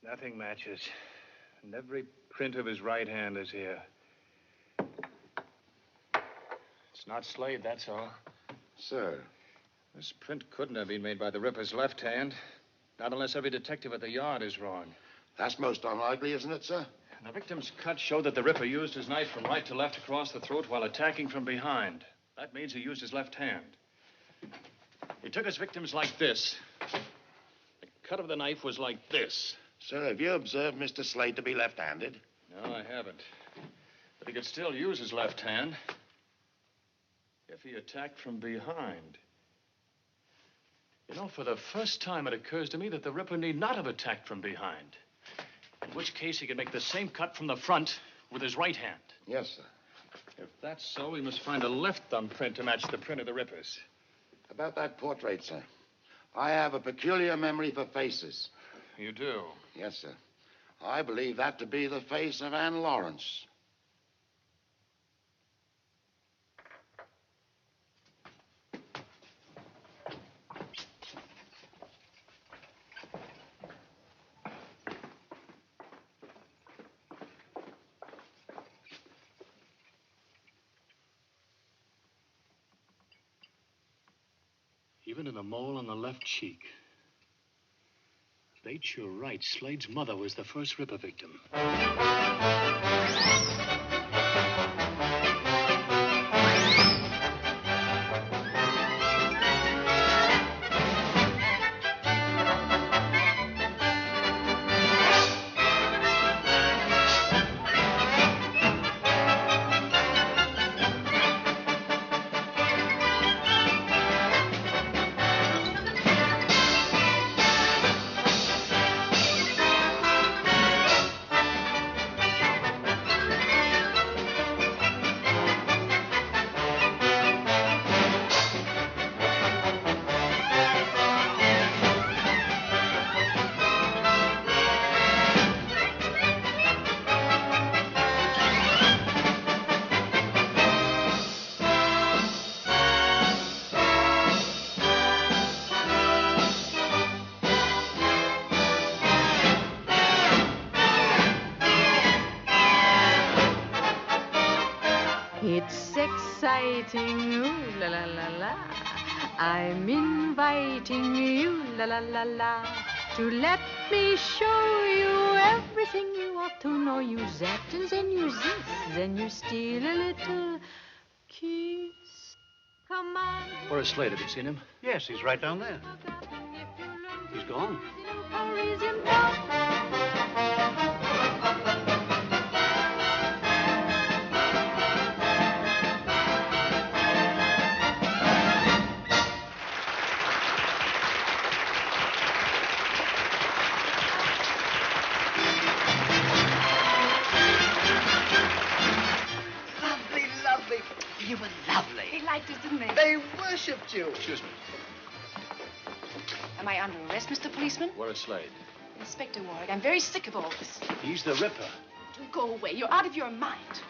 Nothing matches. And every print of his right hand is here. It's not Slade, that's all. Sir. This print couldn't have been made by the Ripper's left hand. Not unless every detective at the yard is wrong. That's most unlikely, isn't it, sir? The victim's cut showed that the Ripper used his knife from right to left across the throat while attacking from behind. That means he used his left hand. He took his victims like this. The cut of the knife was like this. Sir, have you observed Mr. Slade to be left-handed? No, I haven't. But he could still use his left hand if he attacked from behind. You know, for the first time, it occurs to me that the Ripper need not have attacked from behind. In which case, he could make the same cut from the front with his right hand. Yes, sir. If that's so, we must find a left thumbprint to match the print of the Ripper's. About that portrait, sir. I have a peculiar memory for faces. You do? Yes, sir. I believe that to be the face of Anne Lawrence. Even in the mole on the left cheek. Bates, you're right. Slade's mother was the first Ripper victim. exciting, ooh la la la la. I'm inviting you, la la la la, to let me show you everything you ought to know. You that and then you this, then you steal a little kiss. Come on. Where's Slade? Have you seen him? Yes, he's right down there. He's gone. Lovely. You were lovely. They liked us, didn't they? They worshipped you. Excuse me. Am I under arrest, Mr. Policeman? Where's Slade? Inspector Warwick, I'm very sick of all this. He's the Ripper. Do go away. You're out of your mind.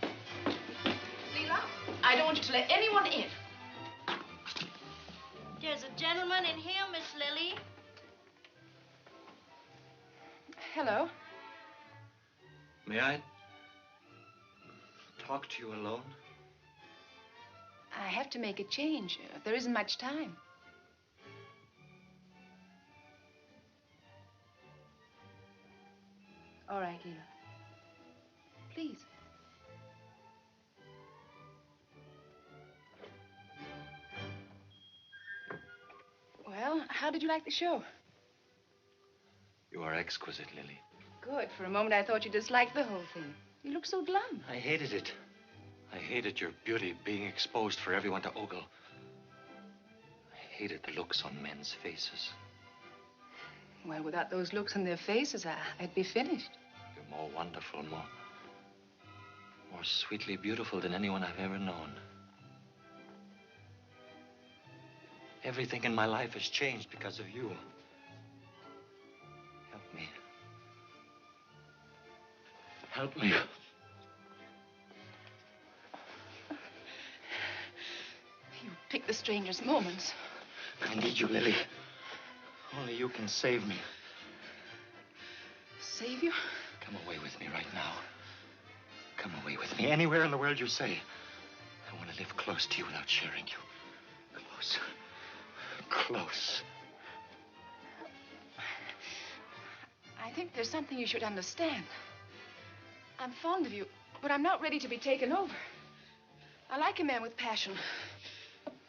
Leela, I don't want you to let anyone in. There's a gentleman in here, Miss Lily. Hello. May I talk to you alone? I have to make a change. There isn't much time. All right, Leela. Please. Well, how did you like the show? You are exquisite, Lily. Good. For a moment, I thought you disliked the whole thing. You look so glum. I hated it. I hated your beauty being exposed for everyone to ogle. I hated the looks on men's faces. Well, without those looks on their faces, I'd be finished. You're more wonderful, more sweetly beautiful than anyone I've ever known. Everything in my life has changed because of you. Help me. Help me. You pick the strangest moments. I need you, Lily. Only you can save me. Save you? Come away with me right now. Come away with me. Anywhere in the world you say. I want to live close to you without sharing you. Close. Close. I think there's something you should understand. I'm fond of you, but I'm not ready to be taken over. I like a man with passion,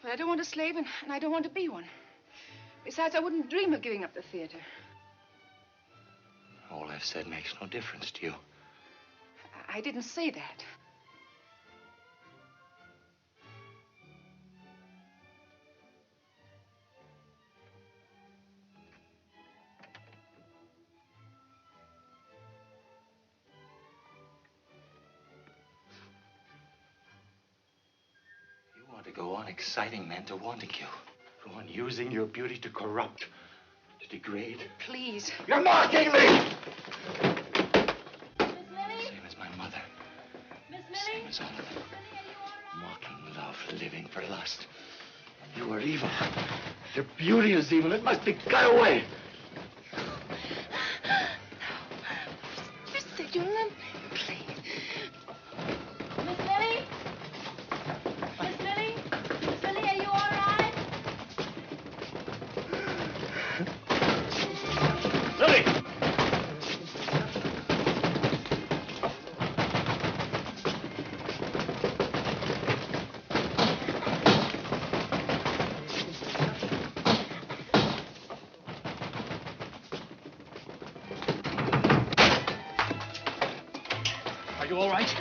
but I don't want a slave, and I don't want to be one. Besides, I wouldn't dream of giving up the theater. All I've said makes no difference to you. I didn't say that. You want to go on exciting men to wanting you. Go on using your beauty to corrupt, to degrade. Please. You're mocking me! Miss Lily? Same as my mother. Miss Lily? Same as all of them. Mocking love, living for lust. You are evil. Your beauty is evil. It must be cut away. You said you loved me. Miss Lily? Miss Lily? Miss Lily, are you all right? Lily! Are you all right?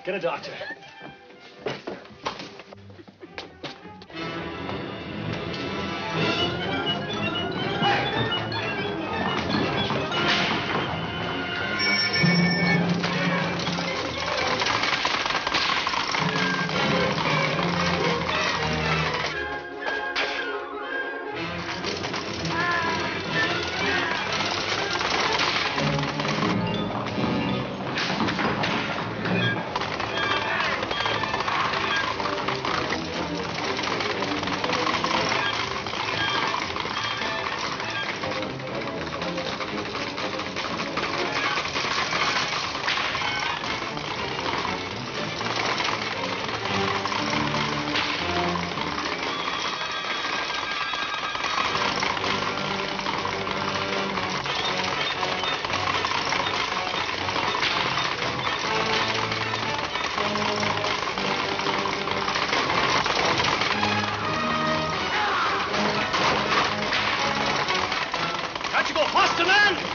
Get a doctor. Faster, man!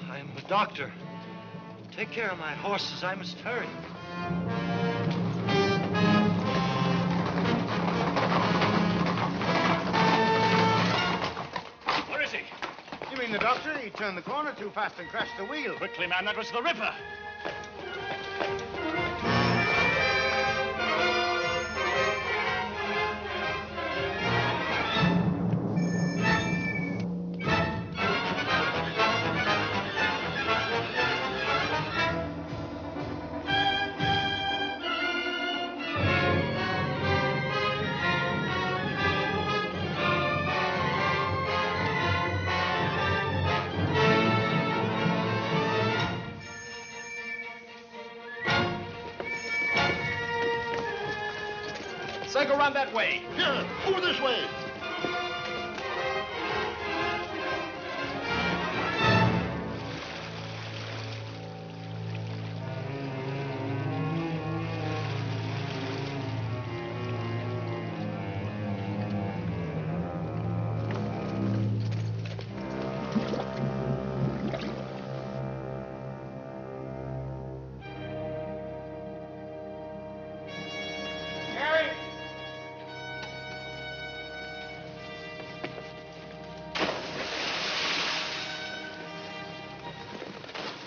I'm the doctor. Take care of my horses. I must hurry. Where is he? You mean the doctor? He turned the corner too fast and crashed the wheel. Quickly, man, that was the Ripper. Say, go round that way. Here, over this way.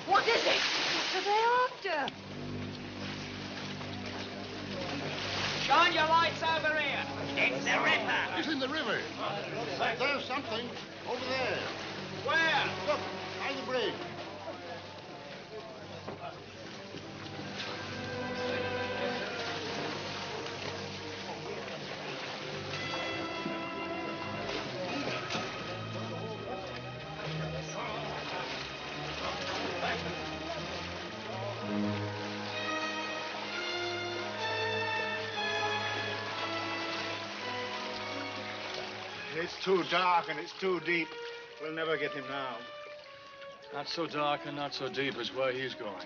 What is it? What are they after? Shine your lights over here. It's the Ripper. It's in the river. There's something over there. Where? Look, by the bridge. It's too dark and it's too deep. We'll never get him now. Not so dark and not so deep as where he's going.